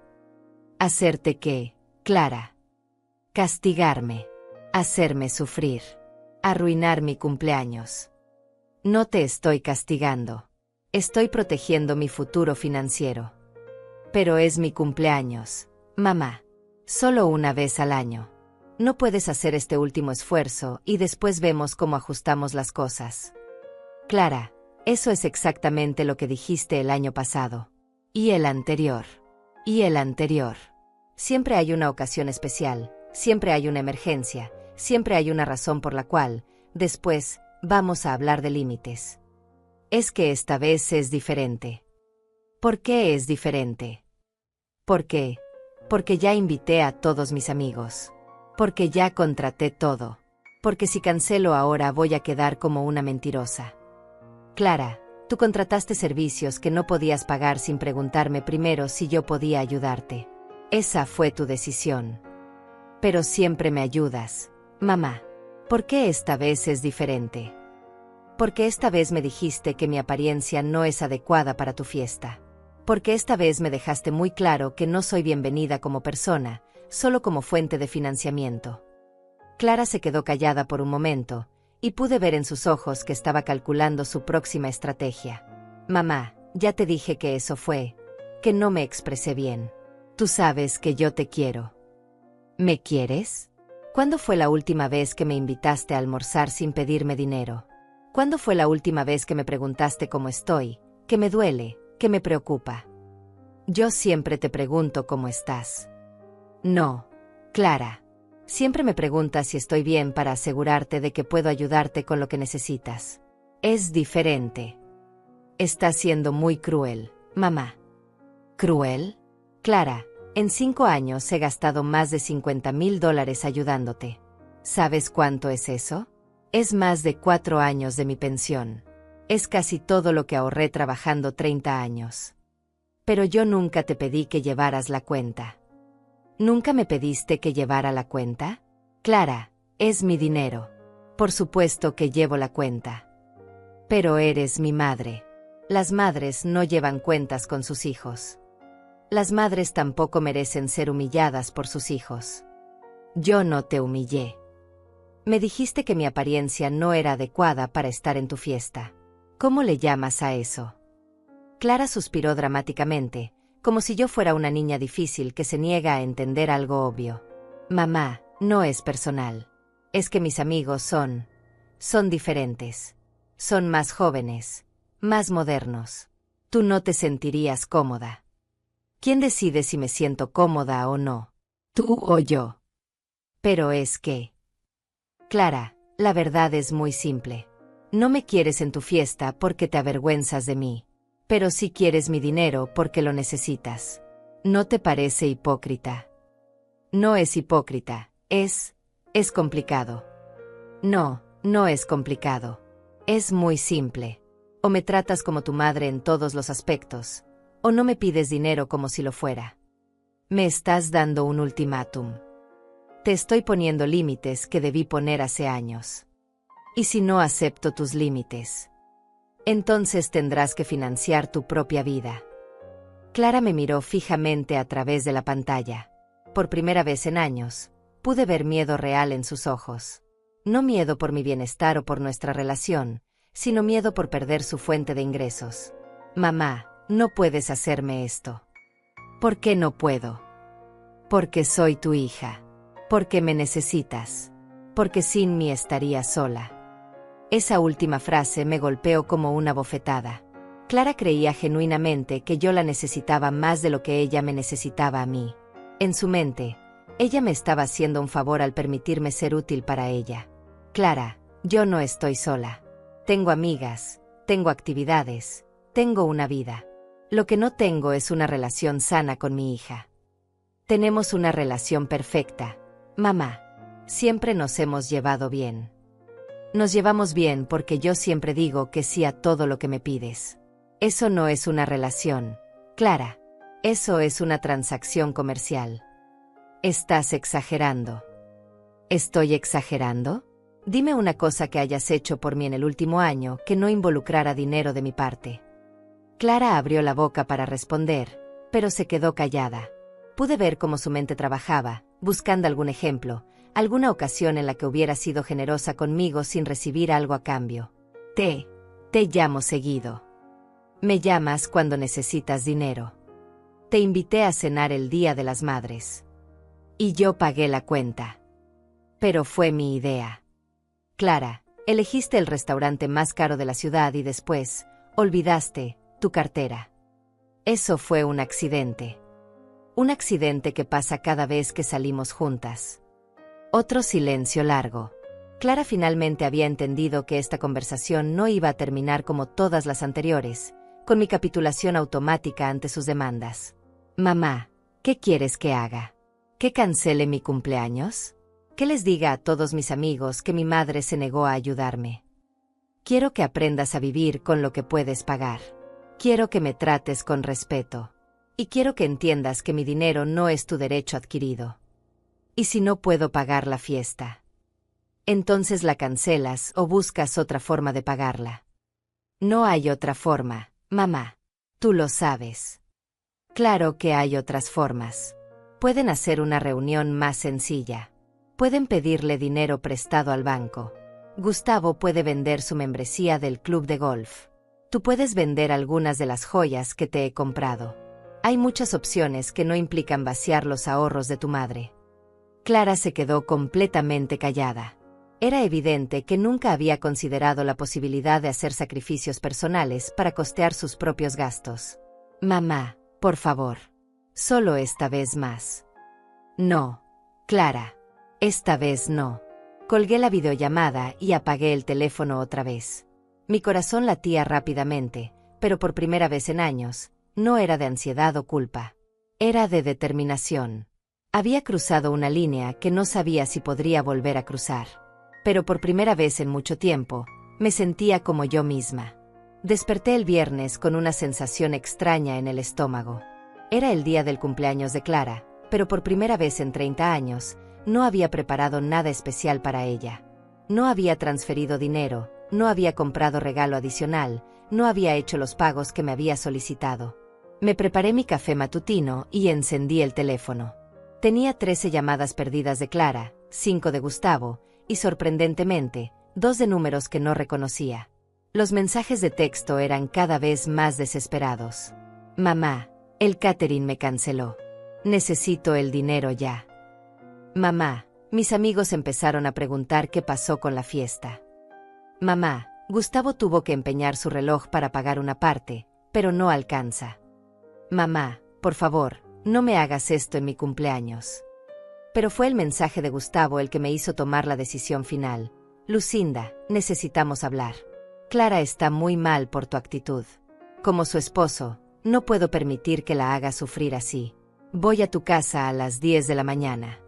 ¿Hacerte qué, Clara? Castigarme. Hacerme sufrir. Arruinar mi cumpleaños. No te estoy castigando. Estoy protegiendo mi futuro financiero. Pero es mi cumpleaños, mamá. Solo una vez al año. No puedes hacer este último esfuerzo y después vemos cómo ajustamos las cosas. Clara, eso es exactamente lo que dijiste el año pasado. Y el anterior. Y el anterior. Siempre hay una ocasión especial, siempre hay una emergencia, siempre hay una razón por la cual, después, vamos a hablar de límites. Es que esta vez es diferente. ¿Por qué es diferente? ¿Por qué? Porque ya invité a todos mis amigos. Porque ya contraté todo. Porque si cancelo ahora voy a quedar como una mentirosa. Clara, tú contrataste servicios que no podías pagar sin preguntarme primero si yo podía ayudarte. Esa fue tu decisión. Pero siempre me ayudas, mamá. ¿Por qué esta vez es diferente? Porque esta vez me dijiste que mi apariencia no es adecuada para tu fiesta. Porque esta vez me dejaste muy claro que no soy bienvenida como persona, solo como fuente de financiamiento. Clara se quedó callada por un momento, y pude ver en sus ojos que estaba calculando su próxima estrategia. Mamá, ya te dije que eso fue, que no me expresé bien. Tú sabes que yo te quiero. ¿Me quieres? ¿Cuándo fue la última vez que me invitaste a almorzar sin pedirme dinero? ¿Cuándo fue la última vez que me preguntaste cómo estoy, qué me duele, qué me preocupa? Yo siempre te pregunto cómo estás. No, Clara. Siempre me preguntas si estoy bien para asegurarte de que puedo ayudarte con lo que necesitas. Es diferente. Estás siendo muy cruel, mamá. ¿Cruel? Clara, en 5 años he gastado más de $50,000 ayudándote. ¿Sabes cuánto es eso? Es más de 4 años de mi pensión. Es casi todo lo que ahorré trabajando 30 años. Pero yo nunca te pedí que llevaras la cuenta. ¿Nunca me pediste que llevara la cuenta? Clara, es mi dinero. Por supuesto que llevo la cuenta. Pero eres mi madre. Las madres no llevan cuentas con sus hijos. Las madres tampoco merecen ser humilladas por sus hijos. Yo no te humillé. Me dijiste que mi apariencia no era adecuada para estar en tu fiesta. ¿Cómo le llamas a eso? Clara suspiró dramáticamente, como si yo fuera una niña difícil que se niega a entender algo obvio. Mamá, no es personal. Es que mis amigos son diferentes. Son más jóvenes, más modernos. Tú no te sentirías cómoda. ¿Quién decide si me siento cómoda o no? ¿Tú o yo? Pero es que... Clara, la verdad es muy simple. No me quieres en tu fiesta porque te avergüenzas de mí. Pero sí quieres mi dinero porque lo necesitas. ¿No te parece hipócrita? No es hipócrita, es complicado. No, no es complicado. Es muy simple. O me tratas como tu madre en todos los aspectos, o no me pides dinero como si lo fuera. Me estás dando un ultimátum. Te estoy poniendo límites que debí poner hace años. ¿Y si no acepto tus límites? Entonces tendrás que financiar tu propia vida. Clara me miró fijamente a través de la pantalla. Por primera vez en años, pude ver miedo real en sus ojos. No miedo por mi bienestar o por nuestra relación, sino miedo por perder su fuente de ingresos. Mamá, no puedes hacerme esto. ¿Por qué no puedo? Porque soy tu hija. Porque me necesitas. Porque sin mí estaría sola. Esa última frase me golpeó como una bofetada. Clara creía genuinamente que yo la necesitaba más de lo que ella me necesitaba a mí. En su mente, ella me estaba haciendo un favor al permitirme ser útil para ella. Clara, yo no estoy sola. Tengo amigas, tengo actividades, tengo una vida. Lo que no tengo es una relación sana con mi hija. Tenemos una relación perfecta, mamá. Siempre nos hemos llevado bien. Nos llevamos bien porque yo siempre digo que sí a todo lo que me pides. Eso no es una relación, Clara. Eso es una transacción comercial. Estás exagerando. ¿Estoy exagerando? Dime una cosa que hayas hecho por mí en el último año que no involucrara dinero de mi parte. Clara abrió la boca para responder, pero se quedó callada. Pude ver cómo su mente trabajaba, buscando algún ejemplo, alguna ocasión en la que hubiera sido generosa conmigo sin recibir algo a cambio. Te llamo seguido. Me llamas cuando necesitas dinero. Te invité a cenar el Día de las Madres. Y yo pagué la cuenta. Pero fue mi idea. Clara, elegiste el restaurante más caro de la ciudad y después, olvidaste tu cartera. Eso fue un accidente. Un accidente que pasa cada vez que salimos juntas. Otro silencio largo. Clara finalmente había entendido que esta conversación no iba a terminar como todas las anteriores, con mi capitulación automática ante sus demandas. Mamá, ¿qué quieres que haga? ¿Que cancele mi cumpleaños? ¿Que les diga a todos mis amigos que mi madre se negó a ayudarme? Quiero que aprendas a vivir con lo que puedes pagar. Quiero que me trates con respeto. Y quiero que entiendas que mi dinero no es tu derecho adquirido. ¿Y si no puedo pagar la fiesta? Entonces la cancelas o buscas otra forma de pagarla. No hay otra forma, mamá. Tú lo sabes. Claro que hay otras formas. Pueden hacer una reunión más sencilla. Pueden pedirle dinero prestado al banco. Gustavo puede vender su membresía del club de golf. Tú puedes vender algunas de las joyas que te he comprado. Hay muchas opciones que no implican vaciar los ahorros de tu madre. Clara se quedó completamente callada. Era evidente que nunca había considerado la posibilidad de hacer sacrificios personales para costear sus propios gastos. Mamá, por favor. Solo esta vez más. No, Clara. Esta vez no. Colgué la videollamada y apagué el teléfono otra vez. Mi corazón latía rápidamente, pero por primera vez en años, no era de ansiedad o culpa. Era de determinación. Había cruzado una línea que no sabía si podría volver a cruzar. Pero por primera vez en mucho tiempo, me sentía como yo misma. Desperté el viernes con una sensación extraña en el estómago. Era el día del cumpleaños de Clara, pero por primera vez en 30 años, no había preparado nada especial para ella. No había transferido dinero, no había comprado regalo adicional, no había hecho los pagos que me había solicitado. Me preparé mi café matutino y encendí el teléfono. Tenía 13 llamadas perdidas de Clara, 5 de Gustavo, y sorprendentemente, 2 de números que no reconocía. Los mensajes de texto eran cada vez más desesperados. Mamá, el catering me canceló. Necesito el dinero ya. Mamá, mis amigos empezaron a preguntar qué pasó con la fiesta. Mamá, Gustavo tuvo que empeñar su reloj para pagar una parte, pero no alcanza. Mamá, por favor, no me hagas esto en mi cumpleaños. Pero fue el mensaje de Gustavo el que me hizo tomar la decisión final. Lucinda, necesitamos hablar. Clara está muy mal por tu actitud. Como su esposo, no puedo permitir que la hagas sufrir así. Voy a tu casa a las 10 de la mañana.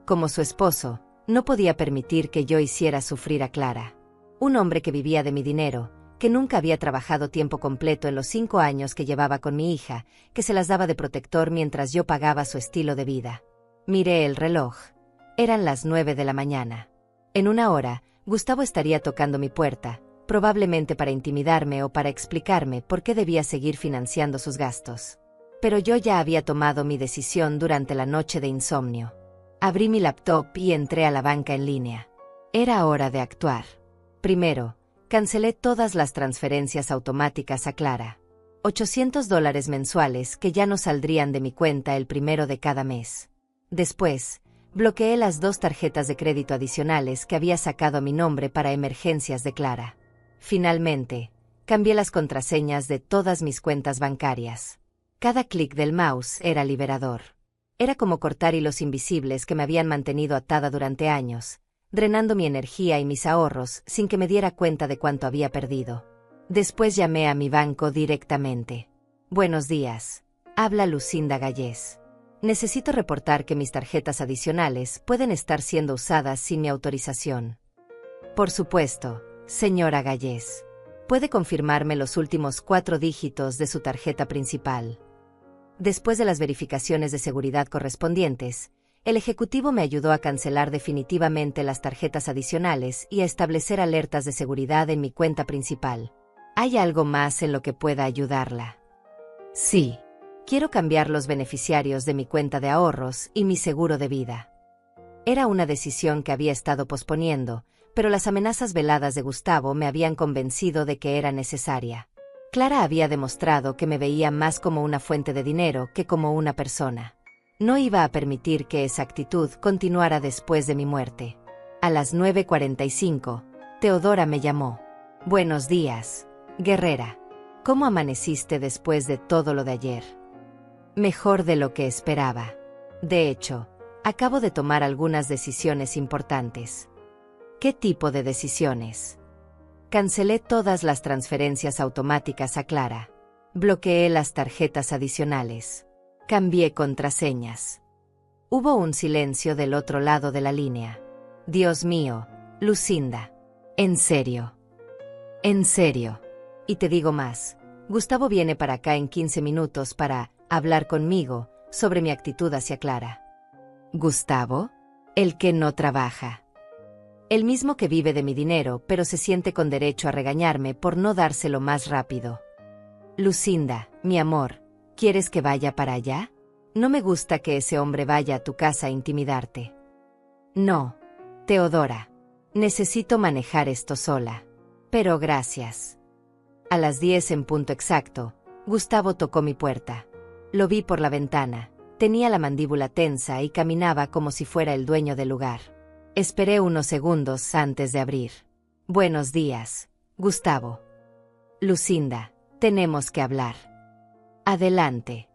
Como su esposo, no podía permitir que yo hiciera sufrir a Clara. Un hombre que vivía de mi dinero, que nunca había trabajado tiempo completo en los 5 años que llevaba con mi hija, que se las daba de protector mientras yo pagaba su estilo de vida. Miré el reloj. Eran las 9 de la mañana. En una hora, Gustavo estaría tocando mi puerta, probablemente para intimidarme o para explicarme por qué debía seguir financiando sus gastos. Pero yo ya había tomado mi decisión durante la noche de insomnio. Abrí mi laptop y entré a la banca en línea. Era hora de actuar. Primero, cancelé todas las transferencias automáticas a Clara. $800 mensuales que ya no saldrían de mi cuenta el primero de cada mes. Después, bloqueé las 2 tarjetas de crédito adicionales que había sacado a mi nombre para emergencias de Clara. Finalmente, cambié las contraseñas de todas mis cuentas bancarias. Cada clic del mouse era liberador. Era como cortar hilos invisibles que me habían mantenido atada durante años, drenando mi energía y mis ahorros sin que me diera cuenta de cuánto había perdido. Después llamé a mi banco directamente. Buenos días. Habla Lucinda Gallés. Necesito reportar que mis tarjetas adicionales pueden estar siendo usadas sin mi autorización. Por supuesto, señora Gallés. ¿Puede confirmarme los últimos 4 dígitos de su tarjeta principal? Después de las verificaciones de seguridad correspondientes, el ejecutivo me ayudó a cancelar definitivamente las tarjetas adicionales y a establecer alertas de seguridad en mi cuenta principal. ¿Hay algo más en lo que pueda ayudarla? Sí. Quiero cambiar los beneficiarios de mi cuenta de ahorros y mi seguro de vida. Era una decisión que había estado posponiendo, pero las amenazas veladas de Gustavo me habían convencido de que era necesaria. Clara había demostrado que me veía más como una fuente de dinero que como una persona. No iba a permitir que esa actitud continuara después de mi muerte. A las 9:45, Teodora me llamó. Buenos días, guerrera. ¿Cómo amaneciste después de todo lo de ayer? Mejor de lo que esperaba. De hecho, acabo de tomar algunas decisiones importantes. ¿Qué tipo de decisiones? Cancelé todas las transferencias automáticas a Clara. Bloqueé las tarjetas adicionales. Cambié contraseñas. Hubo un silencio del otro lado de la línea. Dios mío, Lucinda. ¿En serio? ¿En serio? Y te digo más. Gustavo viene para acá en 15 minutos para hablar conmigo sobre mi actitud hacia Clara. ¿Gustavo? El que no trabaja. El mismo que vive de mi dinero, pero se siente con derecho a regañarme por no dárselo más rápido. Lucinda, mi amor, ¿quieres que vaya para allá? No me gusta que ese hombre vaya a tu casa a intimidarte. No, Teodora. Necesito manejar esto sola. Pero gracias. A las 10 en punto exacto, Gustavo tocó mi puerta. Lo vi por la ventana. Tenía la mandíbula tensa y caminaba como si fuera el dueño del lugar. Esperé unos segundos antes de abrir. Buenos días, Gustavo. Lucinda, tenemos que hablar. Adelante.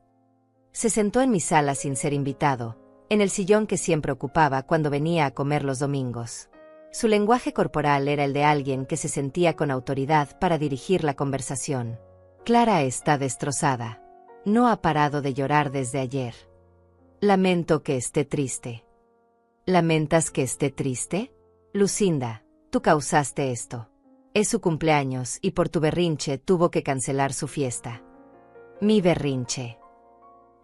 Se sentó en mi sala sin ser invitado, en el sillón que siempre ocupaba cuando venía a comer los domingos. Su lenguaje corporal era el de alguien que se sentía con autoridad para dirigir la conversación. Clara está destrozada. No ha parado de llorar desde ayer. Lamento que esté triste. ¿Lamentas que esté triste? Lucinda, tú causaste esto. Es su cumpleaños y por tu berrinche tuvo que cancelar su fiesta. ¿Mi berrinche?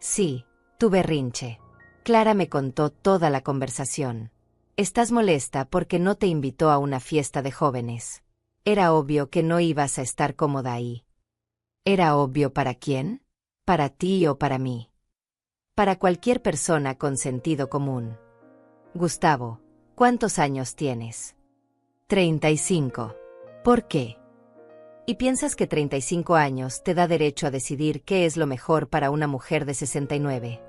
Sí, tu berrinche. Clara me contó toda la conversación. Estás molesta porque no te invitó a una fiesta de jóvenes. Era obvio que no ibas a estar cómoda ahí. ¿Era obvio para quién? ¿Para ti o para mí? Para cualquier persona con sentido común. Gustavo, ¿cuántos años tienes? 35. ¿Por qué? ¿Y piensas que 35 años te da derecho a decidir qué es lo mejor para una mujer de 69?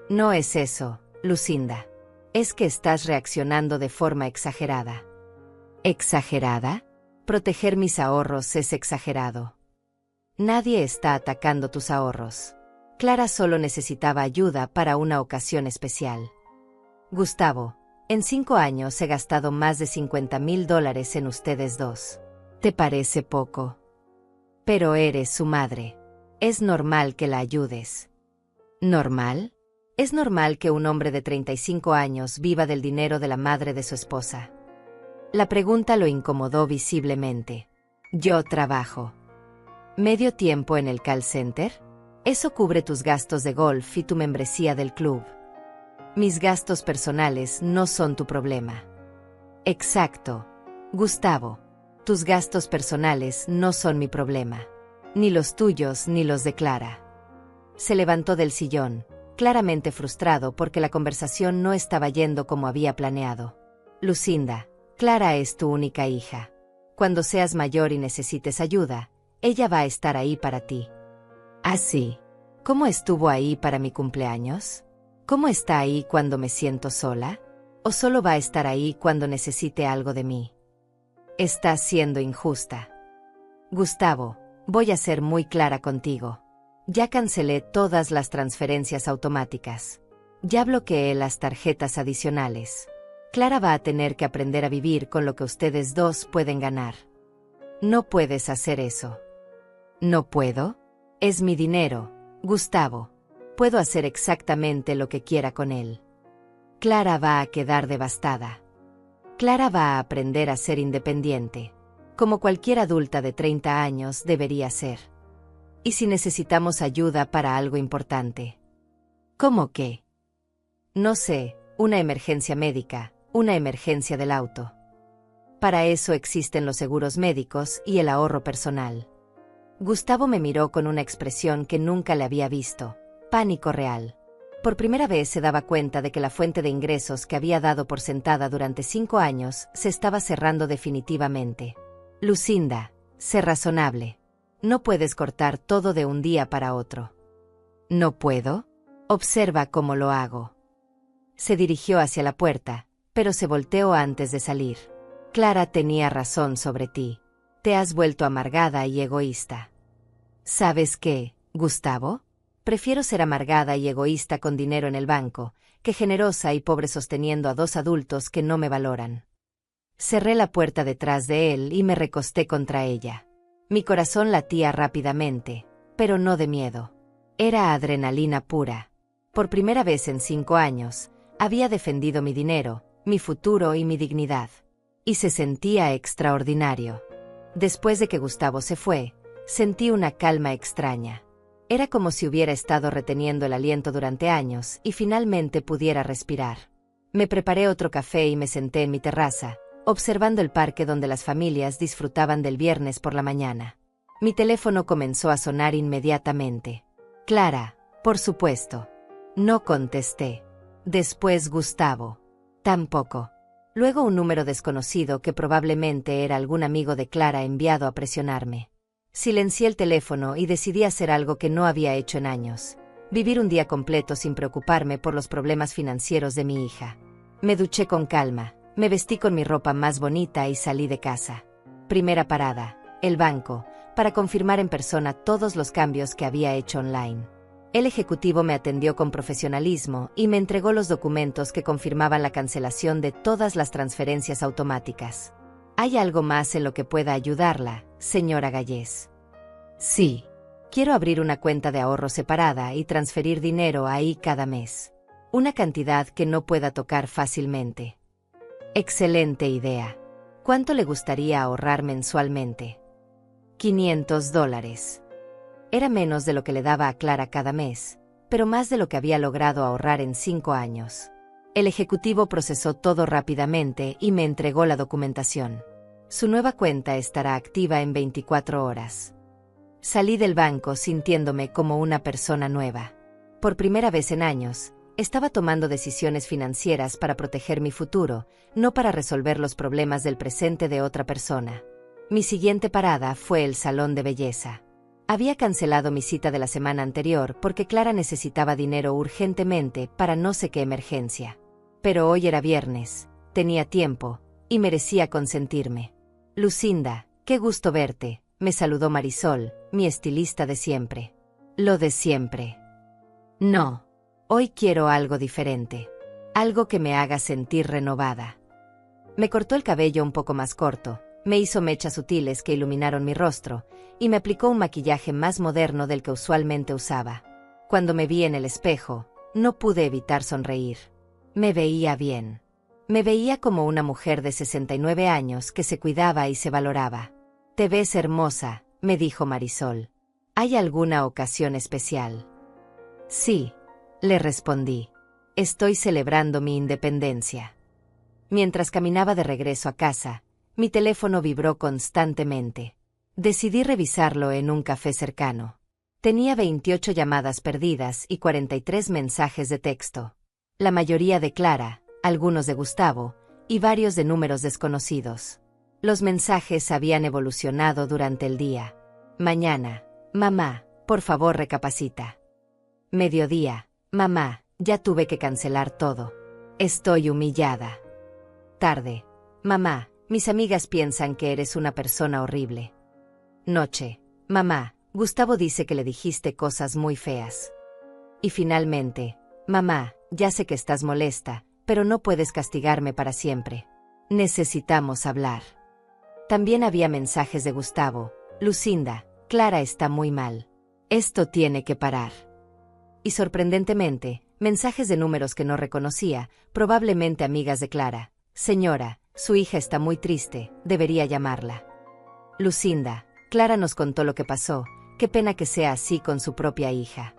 No es eso, Lucinda. Es que estás reaccionando de forma exagerada. ¿Exagerada? Proteger mis ahorros es exagerado. Nadie está atacando tus ahorros. Clara solo necesitaba ayuda para una ocasión especial. Gustavo, en 5 años he gastado más de $50,000 en ustedes dos. ¿Te parece poco? Pero eres su madre. Es normal que la ayudes. ¿Normal? Es normal que un hombre de 35 años viva del dinero de la madre de su esposa. La pregunta lo incomodó visiblemente. Yo trabajo. ¿Medio tiempo en el call center? Eso cubre tus gastos de golf y tu membresía del club. Mis gastos personales no son tu problema. Exacto. Gustavo, tus gastos personales no son mi problema. Ni los tuyos ni los de Clara. Se levantó del sillón, claramente frustrado porque la conversación no estaba yendo como había planeado. Lucinda, Clara es tu única hija. Cuando seas mayor y necesites ayuda, ella va a estar ahí para ti. ¿Ah, sí? ¿Cómo estuvo ahí para mi cumpleaños? ¿Cómo está ahí cuando me siento sola? ¿O solo va a estar ahí cuando necesite algo de mí? Estás siendo injusta. Gustavo, voy a ser muy clara contigo. Ya cancelé todas las transferencias automáticas. Ya bloqueé las tarjetas adicionales. Clara va a tener que aprender a vivir con lo que ustedes dos pueden ganar. No puedes hacer eso. ¿No puedo? Es mi dinero, Gustavo. Puedo hacer exactamente lo que quiera con él. Clara va a quedar devastada. Clara va a aprender a ser independiente, como cualquier adulta de 30 años debería ser. ¿Y si necesitamos ayuda para algo importante? ¿Cómo qué? No sé, una emergencia médica, una emergencia del auto. Para eso existen los seguros médicos y el ahorro personal. Gustavo me miró con una expresión que nunca le había visto, pánico real. Por primera vez se daba cuenta de que la fuente de ingresos que había dado por sentada durante 5 años se estaba cerrando definitivamente. Lucinda, sé razonable. No puedes cortar todo de un día para otro. ¿No puedo? Observa cómo lo hago. Se dirigió hacia la puerta, pero se volteó antes de salir. Clara tenía razón sobre ti. Te has vuelto amargada y egoísta. ¿Sabes qué, Gustavo? Prefiero ser amargada y egoísta con dinero en el banco, que generosa y pobre sosteniendo a 2 adultos que no me valoran. Cerré la puerta detrás de él y me recosté contra ella. Mi corazón latía rápidamente, pero no de miedo. Era adrenalina pura. Por primera vez en 5 años, había defendido mi dinero, mi futuro y mi dignidad. Y se sentía extraordinario. Después de que Gustavo se fue, sentí una calma extraña. Era como si hubiera estado reteniendo el aliento durante años y finalmente pudiera respirar. Me preparé otro café y me senté en mi terraza, observando el parque donde las familias disfrutaban del viernes por la mañana. Mi teléfono comenzó a sonar inmediatamente. Clara, por supuesto. No contesté. Después Gustavo. Tampoco. Luego un número desconocido que probablemente era algún amigo de Clara enviado a presionarme. Silencié el teléfono y decidí hacer algo que no había hecho en años. Vivir un día completo sin preocuparme por los problemas financieros de mi hija. Me duché con calma, me vestí con mi ropa más bonita y salí de casa. Primera parada, el banco, para confirmar en persona todos los cambios que había hecho online. El ejecutivo me atendió con profesionalismo y me entregó los documentos que confirmaban la cancelación de todas las transferencias automáticas. ¿Hay algo más en lo que pueda ayudarla, señora Gallés? Sí. Quiero abrir una cuenta de ahorro separada y transferir dinero ahí cada mes. Una cantidad que no pueda tocar fácilmente. Excelente idea. ¿Cuánto le gustaría ahorrar mensualmente? $500. Era menos de lo que le daba a Clara cada mes, pero más de lo que había logrado ahorrar en 5 años. El ejecutivo procesó todo rápidamente y me entregó la documentación. Su nueva cuenta estará activa en 24 horas. Salí del banco sintiéndome como una persona nueva. Por primera vez en años, estaba tomando decisiones financieras para proteger mi futuro, no para resolver los problemas del presente de otra persona. Mi siguiente parada fue el salón de belleza. Había cancelado mi cita de la semana anterior porque Clara necesitaba dinero urgentemente para no sé qué emergencia. Pero hoy era viernes, tenía tiempo, y merecía consentirme. Lucinda, qué gusto verte, me saludó Marisol, mi estilista de siempre. Lo de siempre. No. Hoy quiero algo diferente. Algo que me haga sentir renovada. Me cortó el cabello un poco más corto, me hizo mechas sutiles que iluminaron mi rostro, y me aplicó un maquillaje más moderno del que usualmente usaba. Cuando me vi en el espejo, no pude evitar sonreír. Me veía bien. Me veía como una mujer de 69 años que se cuidaba y se valoraba. Te ves hermosa, me dijo Marisol. ¿Hay alguna ocasión especial? Sí, le respondí. Estoy celebrando mi independencia. Mientras caminaba de regreso a casa, mi teléfono vibró constantemente. Decidí revisarlo en un café cercano. Tenía 28 llamadas perdidas y 43 mensajes de texto. La mayoría de Clara, algunos de Gustavo, y varios de números desconocidos. Los mensajes habían evolucionado durante el día. Mañana, mamá, por favor recapacita. Mediodía, mamá, ya tuve que cancelar todo. Estoy humillada. Tarde, mamá, mis amigas piensan que eres una persona horrible. Noche, mamá, Gustavo dice que le dijiste cosas muy feas. Y finalmente, mamá, ya sé que estás molesta, pero no puedes castigarme para siempre. Necesitamos hablar. También había mensajes de Gustavo. Lucinda, Clara está muy mal. Esto tiene que parar. Y sorprendentemente, mensajes de números que no reconocía, probablemente amigas de Clara. Señora, su hija está muy triste, debería llamarla. Lucinda, Clara nos contó lo que pasó, qué pena que sea así con su propia hija.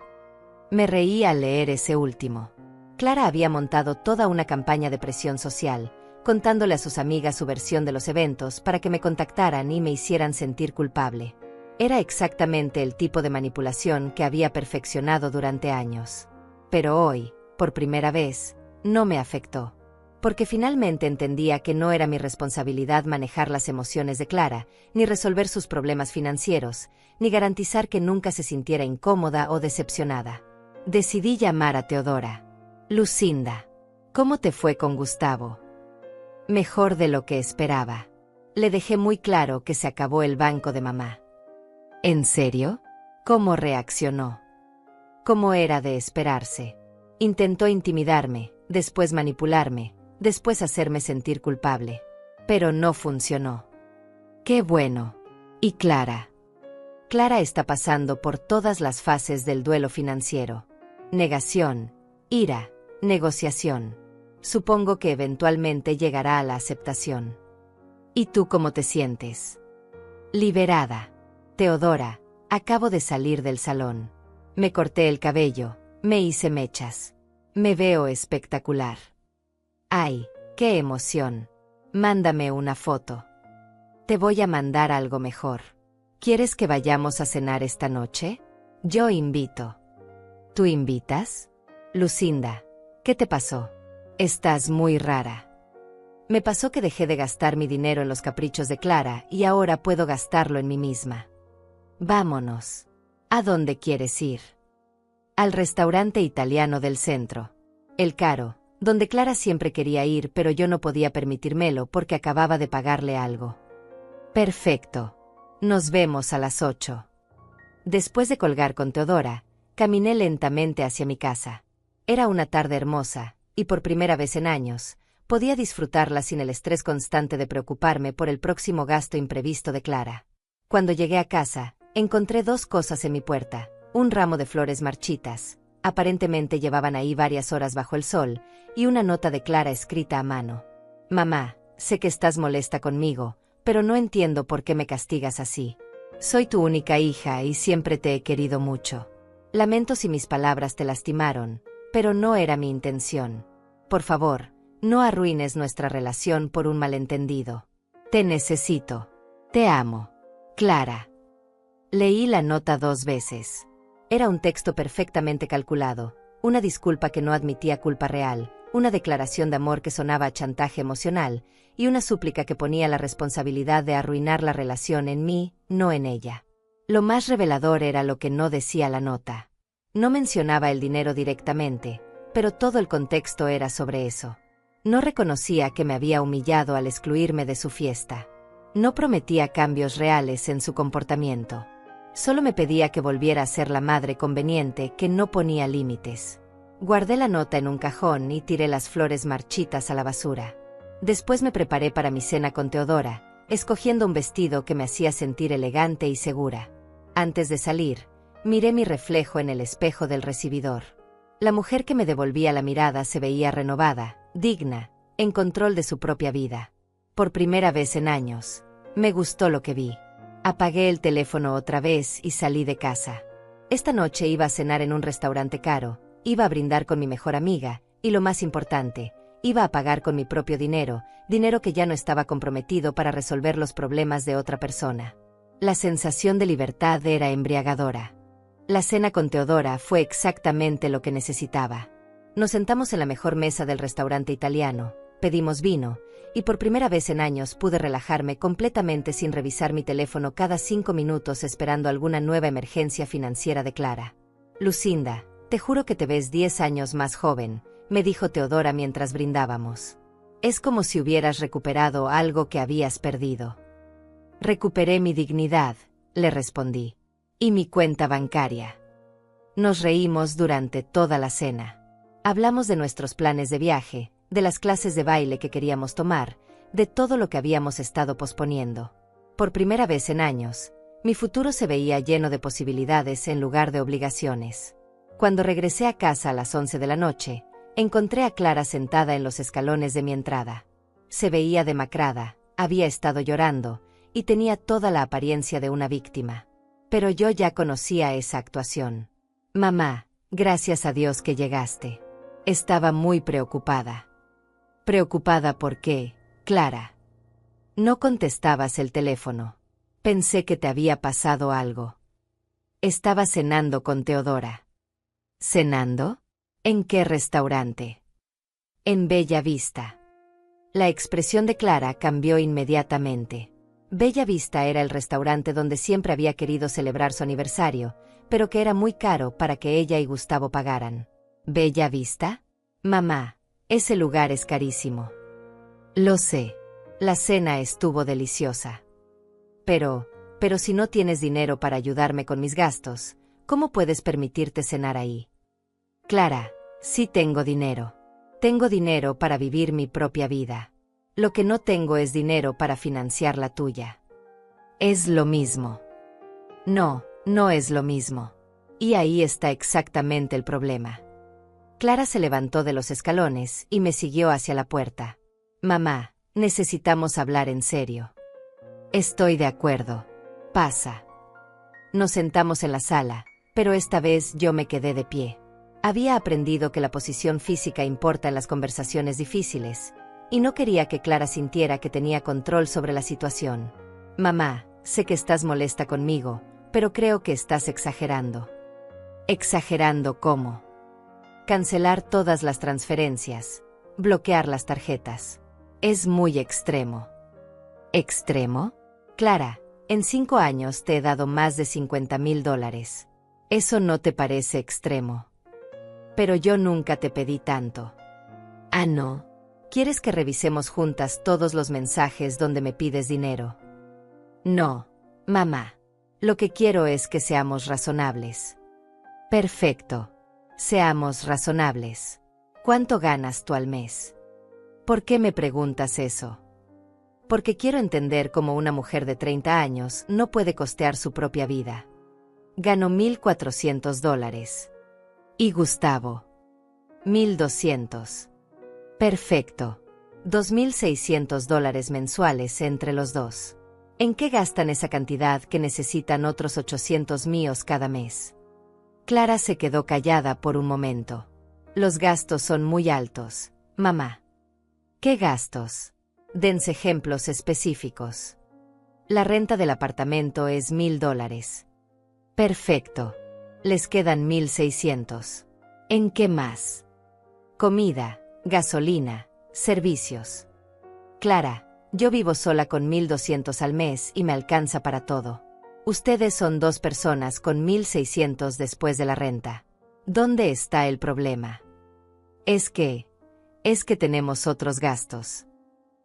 Me reí al leer ese último. Clara había montado toda una campaña de presión social, contándole a sus amigas su versión de los eventos para que me contactaran y me hicieran sentir culpable. Era exactamente el tipo de manipulación que había perfeccionado durante años. Pero hoy, por primera vez, no me afectó. Porque finalmente entendía que no era mi responsabilidad manejar las emociones de Clara, ni resolver sus problemas financieros, ni garantizar que nunca se sintiera incómoda o decepcionada. Decidí llamar a Teodora. Lucinda, ¿cómo te fue con Gustavo? Mejor de lo que esperaba. Le dejé muy claro que se acabó el banco de mamá. ¿En serio? ¿Cómo reaccionó? Como era de esperarse. Intentó intimidarme, después manipularme, después hacerme sentir culpable. Pero no funcionó. ¡Qué bueno! ¿Y Clara? Clara está pasando por todas las fases del duelo financiero. Negación, ira, negociación. Supongo que eventualmente llegará a la aceptación. ¿Y tú cómo te sientes? Liberada. Teodora, acabo de salir del salón. Me corté el cabello, me hice mechas. Me veo espectacular. ¡Ay, qué emoción! Mándame una foto. Te voy a mandar algo mejor. ¿Quieres que vayamos a cenar esta noche? Yo invito. ¿Tú invitas? Lucinda, ¿qué te pasó? Estás muy rara. Me pasó que dejé de gastar mi dinero en los caprichos de Clara y ahora puedo gastarlo en mí misma. Vámonos. ¿A dónde quieres ir? Al restaurante italiano del centro. El Caro, donde Clara siempre quería ir pero yo no podía permitírmelo porque acababa de pagarle algo. Perfecto. Nos vemos a las 8. Después de colgar con Teodora, caminé lentamente hacia mi casa. Era una tarde hermosa, y por primera vez en años, podía disfrutarla sin el estrés constante de preocuparme por el próximo gasto imprevisto de Clara. Cuando llegué a casa, encontré dos cosas en mi puerta, un ramo de flores marchitas, aparentemente llevaban ahí varias horas bajo el sol, y una nota de Clara escrita a mano. Mamá, sé que estás molesta conmigo, pero no entiendo por qué me castigas así. Soy tu única hija y siempre te he querido mucho. Lamento si mis palabras te lastimaron, pero no era mi intención. Por favor, no arruines nuestra relación por un malentendido. Te necesito. Te amo. Clara. Leí la nota 2 veces. Era un texto perfectamente calculado, una disculpa que no admitía culpa real, una declaración de amor que sonaba a chantaje emocional, y una súplica que ponía la responsabilidad de arruinar la relación en mí, no en ella. Lo más revelador era lo que no decía la nota. No mencionaba el dinero directamente, pero todo el contexto era sobre eso. No reconocía que me había humillado al excluirme de su fiesta. No prometía cambios reales en su comportamiento. Solo me pedía que volviera a ser la madre conveniente que no ponía límites. Guardé la nota en un cajón y tiré las flores marchitas a la basura. Después me preparé para mi cena con Teodora, escogiendo un vestido que me hacía sentir elegante y segura. Antes de salir, miré mi reflejo en el espejo del recibidor. La mujer que me devolvía la mirada se veía renovada, digna, en control de su propia vida. Por primera vez en años, me gustó lo que vi. Apagué el teléfono otra vez y salí de casa. Esta noche iba a cenar en un restaurante caro, iba a brindar con mi mejor amiga, y lo más importante, iba a pagar con mi propio dinero, dinero que ya no estaba comprometido para resolver los problemas de otra persona. La sensación de libertad era embriagadora. La cena con Teodora fue exactamente lo que necesitaba. Nos sentamos en la mejor mesa del restaurante italiano, pedimos vino, y por primera vez en años pude relajarme completamente sin revisar mi teléfono cada 5 minutos esperando alguna nueva emergencia financiera de Clara. Lucinda, te juro que te ves 10 años más joven, me dijo Teodora mientras brindábamos. Es como si hubieras recuperado algo que habías perdido. Recuperé mi dignidad, le respondí. Y mi cuenta bancaria. Nos reímos durante toda la cena. Hablamos de nuestros planes de viaje, de las clases de baile que queríamos tomar, de todo lo que habíamos estado posponiendo. Por primera vez en años, mi futuro se veía lleno de posibilidades en lugar de obligaciones. Cuando regresé a casa a las 11 de la noche, encontré a Clara sentada en los escalones de mi entrada. Se veía demacrada, había estado llorando, y tenía toda la apariencia de una víctima. Pero yo ya conocía esa actuación. Mamá, gracias a Dios que llegaste. Estaba muy preocupada. ¿Preocupada por qué, Clara? No contestabas el teléfono. Pensé que te había pasado algo. Estaba cenando con Teodora. ¿Cenando? ¿En qué restaurante? En Bella Vista. La expresión de Clara cambió inmediatamente. Bella Vista era el restaurante donde siempre había querido celebrar su aniversario, pero que era muy caro para que ella y Gustavo pagaran. ¿Bella Vista? Mamá, ese lugar es carísimo. Lo sé. La cena estuvo deliciosa. Pero si no tienes dinero para ayudarme con mis gastos, ¿cómo puedes permitirte cenar ahí? Clara, sí tengo dinero. Tengo dinero para vivir mi propia vida. Lo que no tengo es dinero para financiar la tuya. Es lo mismo. No, no es lo mismo. Y ahí está exactamente el problema. Clara se levantó de los escalones y me siguió hacia la puerta. Mamá, necesitamos hablar en serio. Estoy de acuerdo. Pasa. Nos sentamos en la sala, pero esta vez yo me quedé de pie. Había aprendido que la posición física importa en las conversaciones difíciles, y no quería que Clara sintiera que tenía control sobre la situación. Mamá, sé que estás molesta conmigo, pero creo que estás exagerando. ¿Exagerando cómo? Cancelar todas las transferencias, bloquear las tarjetas. Es muy extremo. ¿Extremo? Clara, en 5 años te he dado más de $50,000. ¿Eso no te parece extremo? Pero yo nunca te pedí tanto. Ah, ¿no? ¿Quieres que revisemos juntas todos los mensajes donde me pides dinero? No, mamá. Lo que quiero es que seamos razonables. Perfecto. Seamos razonables. ¿Cuánto ganas tú al mes? ¿Por qué me preguntas eso? Porque quiero entender cómo una mujer de 30 años no puede costear su propia vida. Gano $1,400. ¿Y Gustavo? 1,200. Perfecto. $2,600 mensuales entre los dos. ¿En qué gastan esa cantidad que necesitan otros 800 míos cada mes? Clara se quedó callada por un momento. Los gastos son muy altos, mamá. ¿Qué gastos? Dense ejemplos específicos. La renta del apartamento es $1,000. Perfecto. Les quedan 1,600. ¿En qué más? Comida, gasolina, servicios. Clara, yo vivo sola con 1,200 al mes y me alcanza para todo. Ustedes son 2 personas con 1,600 después de la renta. ¿Dónde está el problema? Es que tenemos otros gastos.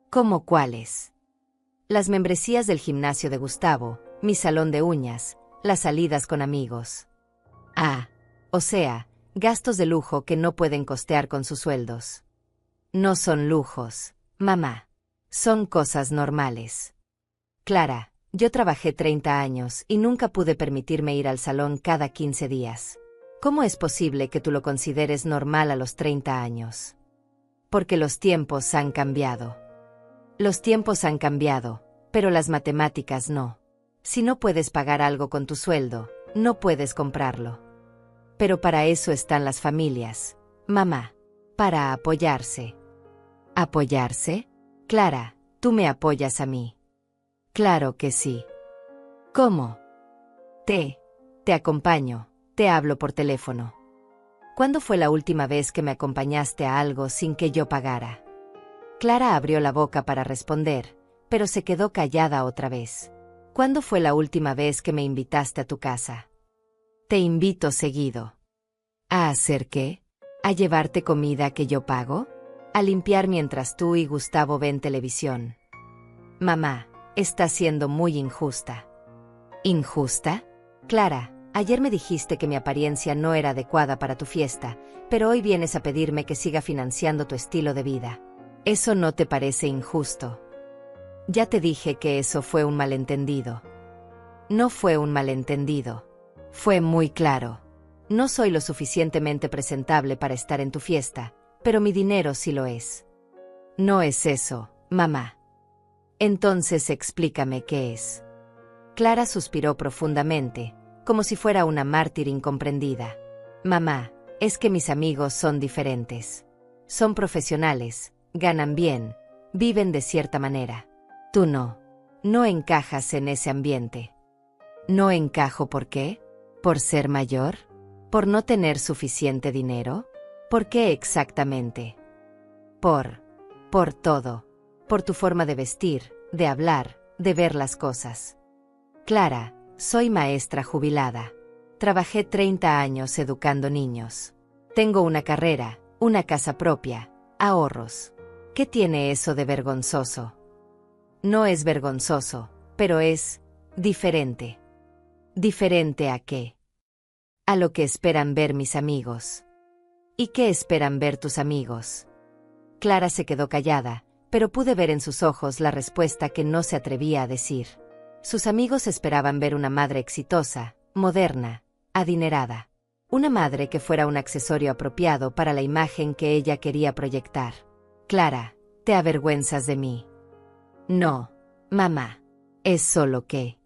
¿Cómo cuáles? Las membresías del gimnasio de Gustavo, mi salón de uñas, las salidas con amigos. Ah, o sea, gastos de lujo que no pueden costear con sus sueldos. No son lujos, mamá. Son cosas normales. Clara, yo trabajé 30 años y nunca pude permitirme ir al salón cada 15 días. ¿Cómo es posible que tú lo consideres normal a los 30 años? Porque los tiempos han cambiado. Los tiempos han cambiado, pero las matemáticas no. Si no puedes pagar algo con tu sueldo, no puedes comprarlo. Pero para eso están las familias, mamá. para apoyarse. ¿Apoyarse? Clara, tú me apoyas a mí. Claro que sí. ¿Cómo? Te acompaño, te hablo por teléfono. ¿Cuándo fue la última vez que me acompañaste a algo sin que yo pagara? Clara abrió la boca para responder, pero se quedó callada otra vez. ¿Cuándo fue la última vez que me invitaste a tu casa? Te invito seguido. ¿A hacer qué? ¿A llevarte comida que yo pago? ¿A limpiar mientras tú y Gustavo ven televisión? Mamá, estás siendo muy injusta. ¿Injusta? Clara, ayer me dijiste que mi apariencia no era adecuada para tu fiesta, pero hoy vienes a pedirme que siga financiando tu estilo de vida. ¿Eso no te parece injusto? Ya te dije que eso fue un malentendido. No fue un malentendido. Fue muy claro. No soy lo suficientemente presentable para estar en tu fiesta, pero mi dinero sí lo es. No es eso, mamá. Entonces explícame qué es. Clara suspiró profundamente, como si fuera una mártir incomprendida. Mamá, es que mis amigos son diferentes. Son profesionales, ganan bien, viven de cierta manera. Tú no. No encajas en ese ambiente. ¿No encajo por qué? ¿Por ser mayor? ¿Por no tener suficiente dinero? ¿Por qué exactamente? Por todo. Por tu forma de vestir, de hablar, de ver las cosas. Clara, soy maestra jubilada. Trabajé 30 años educando niños. Tengo una carrera, una casa propia, ahorros. ¿Qué tiene eso de vergonzoso? No es vergonzoso, pero es diferente. ¿Diferente a qué? A lo que esperan ver mis amigos. ¿Y qué esperan ver tus amigos? Clara se quedó callada, pero pude ver en sus ojos la respuesta que no se atrevía a decir. Sus amigos esperaban ver una madre exitosa, moderna, adinerada. Una madre que fuera un accesorio apropiado para la imagen que ella quería proyectar. Clara, ¿te avergüenzas de mí? No, mamá. Es solo que...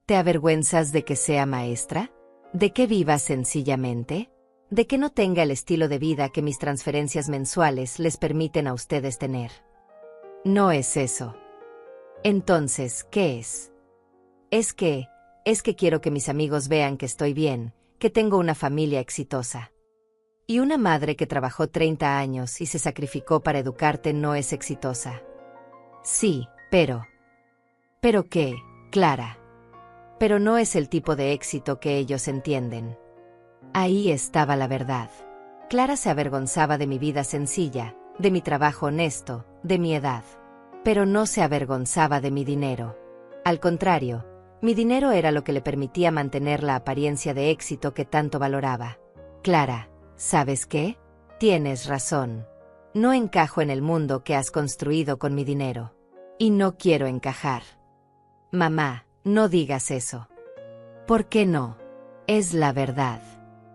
¿Te avergüenzas de que sea maestra? ¿De que viva sencillamente? ¿De que no tenga el estilo de vida que mis transferencias mensuales les permiten a ustedes tener? No es eso. Entonces, ¿qué es? Es que quiero que mis amigos vean que estoy bien, que tengo una familia exitosa. Y una madre que trabajó 30 años y se sacrificó para educarte no es exitosa. Sí, pero... ¿Pero qué, Clara? Pero no es el tipo de éxito que ellos entienden. Ahí estaba la verdad. Clara se avergonzaba de mi vida sencilla, de mi trabajo honesto, de mi edad. Pero no se avergonzaba de mi dinero. Al contrario, mi dinero era lo que le permitía mantener la apariencia de éxito que tanto valoraba. Clara, ¿sabes qué? Tienes razón. No encajo en el mundo que has construido con mi dinero. Y no quiero encajar. Mamá, no digas eso. ¿Por qué no? Es la verdad.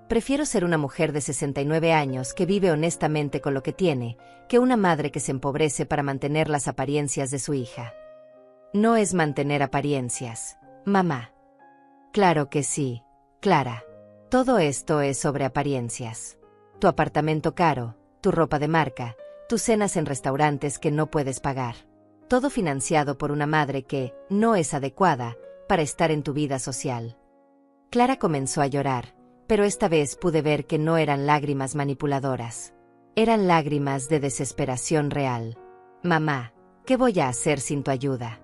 Prefiero ser una mujer de 69 años que vive honestamente con lo que tiene, que una madre que se empobrece para mantener las apariencias de su hija. No es mantener apariencias, mamá. Claro que sí, Clara. Todo esto es sobre apariencias. Tu apartamento caro, tu ropa de marca, tus cenas en restaurantes que no puedes pagar. Todo financiado por una madre que no es adecuada para estar en tu vida social. Clara comenzó a llorar, pero esta vez pude ver que no eran lágrimas manipuladoras. Eran lágrimas de desesperación real. Mamá, ¿qué voy a hacer sin tu ayuda?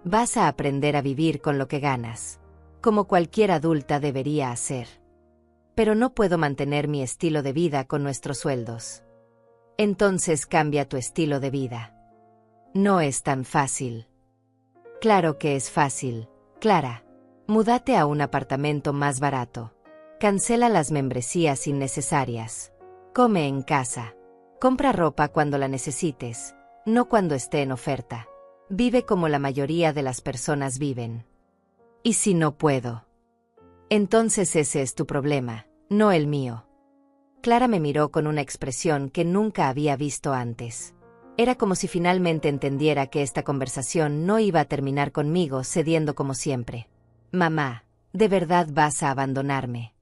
Vas a aprender a vivir con lo que ganas, como cualquier adulta debería hacer. Pero no puedo mantener mi estilo de vida con nuestros sueldos. Entonces cambia tu estilo de vida. No es tan fácil. Claro que es fácil, Clara. Múdate a un apartamento más barato. Cancela las membresías innecesarias. Come en casa. Compra ropa cuando la necesites, no cuando esté en oferta. Vive como la mayoría de las personas viven. ¿Y si no puedo? Entonces ese es tu problema, no el mío. Clara me miró con una expresión que nunca había visto antes. Era como si finalmente entendiera que esta conversación no iba a terminar conmigo cediendo como siempre. Mamá, ¿de verdad vas a abandonarme?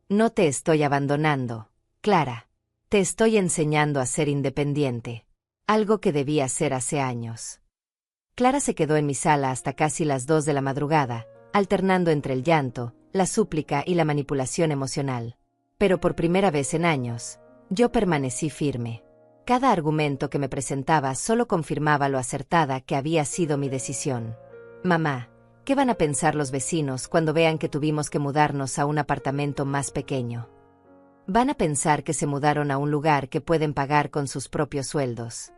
No te estoy abandonando, Clara. Te estoy enseñando a ser independiente. Algo que debí hacer hace años. Clara se quedó en mi sala hasta casi las 2 de la madrugada, alternando entre el llanto, la súplica y la manipulación emocional. Pero por primera vez en años, yo permanecí firme. Cada argumento que me presentaba solo confirmaba lo acertada que había sido mi decisión. Mamá, ¿qué van a pensar los vecinos cuando vean que tuvimos que mudarnos a un apartamento más pequeño? Van a pensar que se mudaron a un lugar que pueden pagar con sus propios sueldos.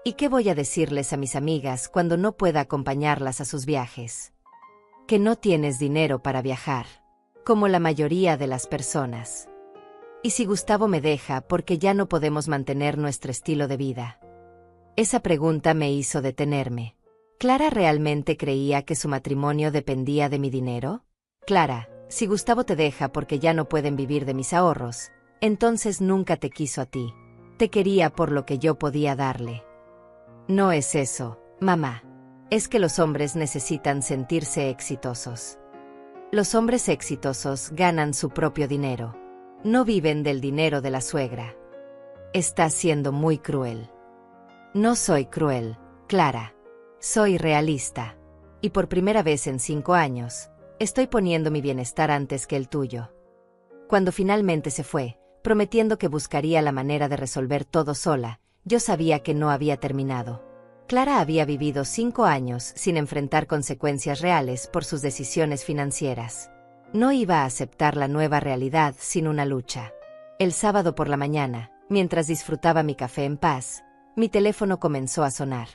¿Y qué voy a decirles a mis amigas cuando no pueda acompañarlas a sus viajes? Que no tienes dinero para viajar, como la mayoría de las personas. ¿Y si Gustavo me deja porque ya no podemos mantener nuestro estilo de vida? Esa pregunta me hizo detenerme. ¿Clara realmente creía que su matrimonio dependía de mi dinero? Clara, si Gustavo te deja porque ya no pueden vivir de mis ahorros, entonces nunca te quiso a ti. Te quería por lo que yo podía darle. No es eso, mamá. Es que los hombres necesitan sentirse exitosos. Los hombres exitosos ganan su propio dinero. No viven del dinero de la suegra. Estás siendo muy cruel. No soy cruel, Clara. Soy realista. Y por primera vez en 5 años, estoy poniendo mi bienestar antes que el tuyo. Cuando finalmente se fue, prometiendo que buscaría la manera de resolver todo sola, yo sabía que no había terminado. Clara había vivido 5 años sin enfrentar consecuencias reales por sus decisiones financieras. No iba a aceptar la nueva realidad sin una lucha. El sábado por la mañana, mientras disfrutaba mi café en paz, mi teléfono comenzó a sonar.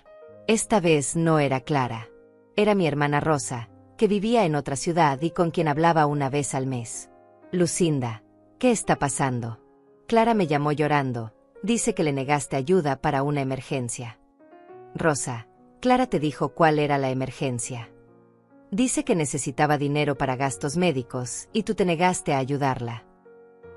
Esta vez no era Clara. Era mi hermana Rosa, que vivía en otra ciudad y con quien hablaba una vez al mes. Lucinda, ¿qué está pasando? Clara me llamó llorando. Dice que le negaste ayuda para una emergencia. Rosa, Clara te dijo cuál era la emergencia. Dice que necesitaba dinero para gastos médicos y tú te negaste a ayudarla.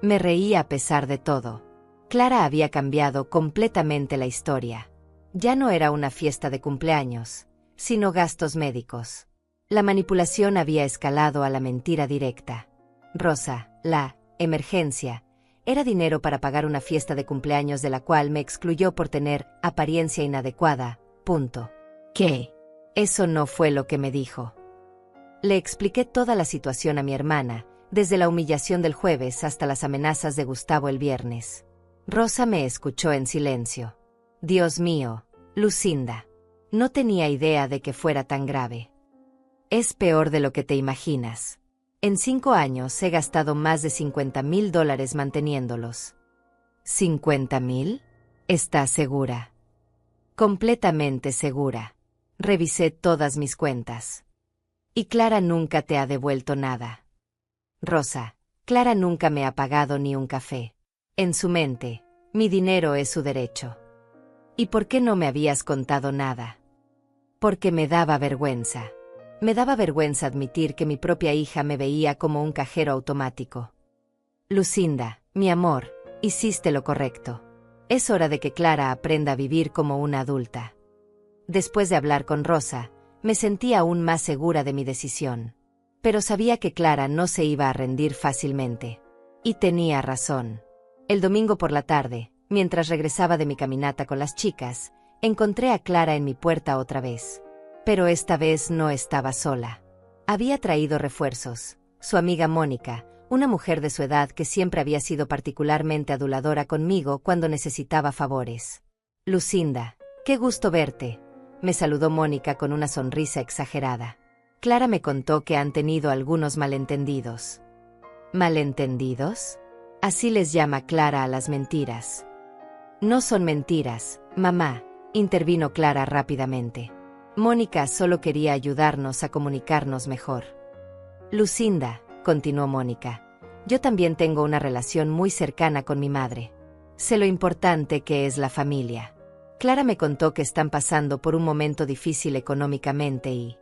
Me reí a pesar de todo. Clara había cambiado completamente la historia. Ya no era una fiesta de cumpleaños, sino gastos médicos. La manipulación había escalado a la mentira directa. Rosa, la emergencia, era dinero para pagar una fiesta de cumpleaños de la cual me excluyó por tener apariencia inadecuada, punto. ¿Qué? Eso no fue lo que me dijo. Le expliqué toda la situación a mi hermana, desde la humillación del jueves hasta las amenazas de Gustavo el viernes. Rosa me escuchó en silencio. Dios mío, Lucinda. No tenía idea de que fuera tan grave. Es peor de lo que te imaginas. En 5 años he gastado más de $50,000 manteniéndolos. ¿50,000? ¿Estás segura? Completamente segura. Revisé todas mis cuentas. Y Clara nunca te ha devuelto nada. Rosa, Clara nunca me ha pagado ni un café. En su mente, mi dinero es su derecho. ¿Y por qué no me habías contado nada? Porque me daba vergüenza. Me daba vergüenza admitir que mi propia hija me veía como un cajero automático. Lucinda, mi amor, hiciste lo correcto. Es hora de que Clara aprenda a vivir como una adulta. Después de hablar con Rosa, me sentí aún más segura de mi decisión. Pero sabía que Clara no se iba a rendir fácilmente. Y tenía razón. El domingo por la tarde, mientras regresaba de mi caminata con las chicas, encontré a Clara en mi puerta otra vez. Pero esta vez no estaba sola. Había traído refuerzos. Su amiga Mónica, una mujer de su edad que siempre había sido particularmente aduladora conmigo cuando necesitaba favores. Lucinda, qué gusto verte. Me saludó Mónica con una sonrisa exagerada. Clara me contó que han tenido algunos malentendidos. ¿Malentendidos? Así les llama Clara a las mentiras. No son mentiras, mamá, intervino Clara rápidamente. Mónica solo quería ayudarnos a comunicarnos mejor. Lucinda, continuó Mónica, yo también tengo una relación muy cercana con mi madre. Sé lo importante que es la familia. Clara me contó que están pasando por un momento difícil económicamente y...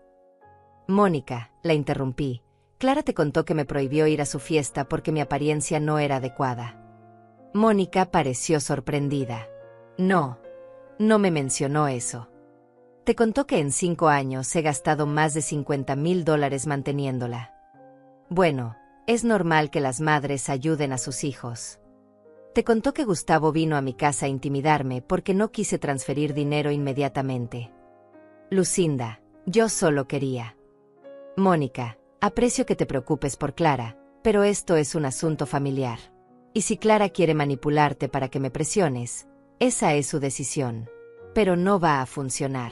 Mónica, la interrumpí. Clara te contó que me prohibió ir a su fiesta porque mi apariencia no era adecuada. Mónica pareció sorprendida. No me mencionó eso. Te contó que en 5 años he gastado más de $50,000 manteniéndola. Bueno, es normal que las madres ayuden a sus hijos. Te contó que Gustavo vino a mi casa a intimidarme porque no quise transferir dinero inmediatamente. Lucinda, yo solo quería. Mónica, aprecio que te preocupes por Clara, pero esto es un asunto familiar. Y si Clara quiere manipularte para que me presiones, esa es su decisión. Pero no va a funcionar.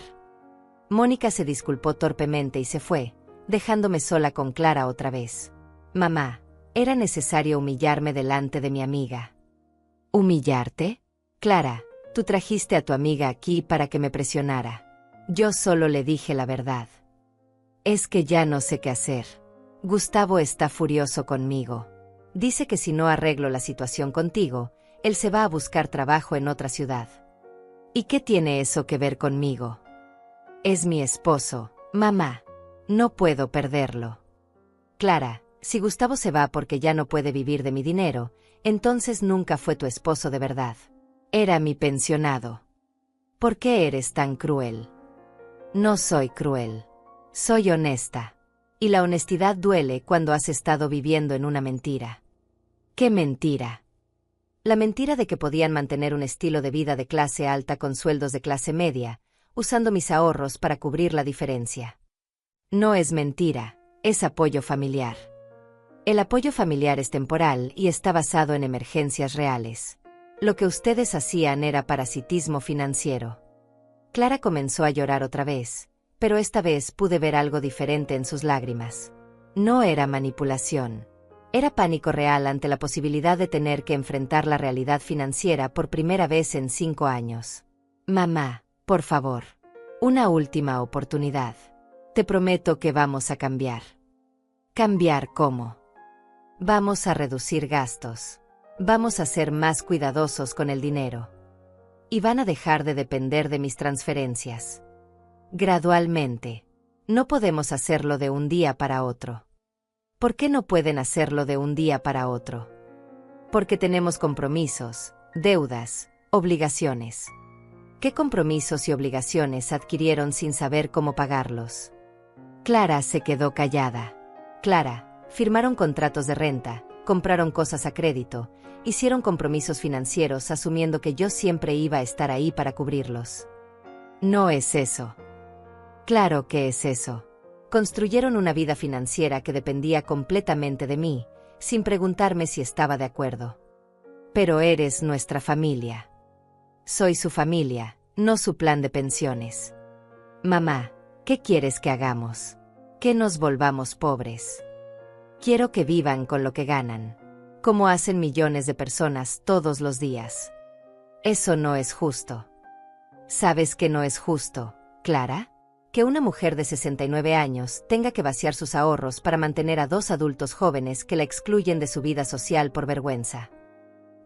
Mónica se disculpó torpemente y se fue, dejándome sola con Clara otra vez. Mamá, era necesario humillarme delante de mi amiga. ¿Humillarte? Clara, tú trajiste a tu amiga aquí para que me presionara. Yo solo le dije la verdad. Es que ya no sé qué hacer. Gustavo está furioso conmigo. Dice que si no arreglo la situación contigo, él se va a buscar trabajo en otra ciudad. ¿Y qué tiene eso que ver conmigo? Es mi esposo, mamá. No puedo perderlo. Clara, si Gustavo se va porque ya no puede vivir de mi dinero, entonces nunca fue tu esposo de verdad. Era mi pensionado. ¿Por qué eres tan cruel? No soy cruel. Soy honesta. Y la honestidad duele cuando has estado viviendo en una mentira. ¿Qué mentira? La mentira de que podían mantener un estilo de vida de clase alta con sueldos de clase media, usando mis ahorros para cubrir la diferencia. No es mentira, es apoyo familiar. El apoyo familiar es temporal y está basado en emergencias reales. Lo que ustedes hacían era parasitismo financiero. Clara comenzó a llorar otra vez, pero esta vez pude ver algo diferente en sus lágrimas. No era manipulación. Era pánico real ante la posibilidad de tener que enfrentar la realidad financiera por primera vez en 5 años. Mamá, por favor. Una última oportunidad. Te prometo que vamos a cambiar. ¿Cambiar cómo? Vamos a reducir gastos. Vamos a ser más cuidadosos con el dinero. Y van a dejar de depender de mis transferencias. Gradualmente. No podemos hacerlo de un día para otro. ¿Por qué no pueden hacerlo de un día para otro? Porque tenemos compromisos, deudas, obligaciones. ¿Qué compromisos y obligaciones adquirieron sin saber cómo pagarlos? Clara se quedó callada. Clara, firmaron contratos de renta, compraron cosas a crédito, hicieron compromisos financieros asumiendo que yo siempre iba a estar ahí para cubrirlos. No es eso. Claro que es eso. Construyeron una vida financiera que dependía completamente de mí, sin preguntarme si estaba de acuerdo. Pero eres nuestra familia. Soy su familia, no su plan de pensiones. Mamá, ¿qué quieres que hagamos? Que nos volvamos pobres. Quiero que vivan con lo que ganan, como hacen millones de personas todos los días. Eso no es justo. ¿Sabes que no es justo, Clara? Que una mujer de 69 años tenga que vaciar sus ahorros para mantener a 2 adultos jóvenes que la excluyen de su vida social por vergüenza.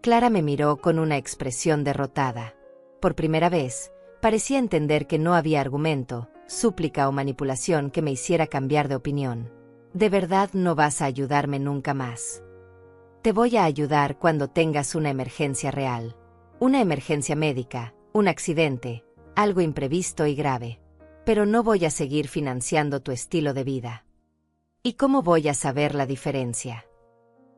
Clara me miró con una expresión derrotada. Por primera vez, parecía entender que no había argumento, súplica o manipulación que me hiciera cambiar de opinión. De verdad no vas a ayudarme nunca más. Te voy a ayudar cuando tengas una emergencia real. Una emergencia médica, un accidente, algo imprevisto y grave. Pero no voy a seguir financiando tu estilo de vida. ¿Y cómo voy a saber la diferencia?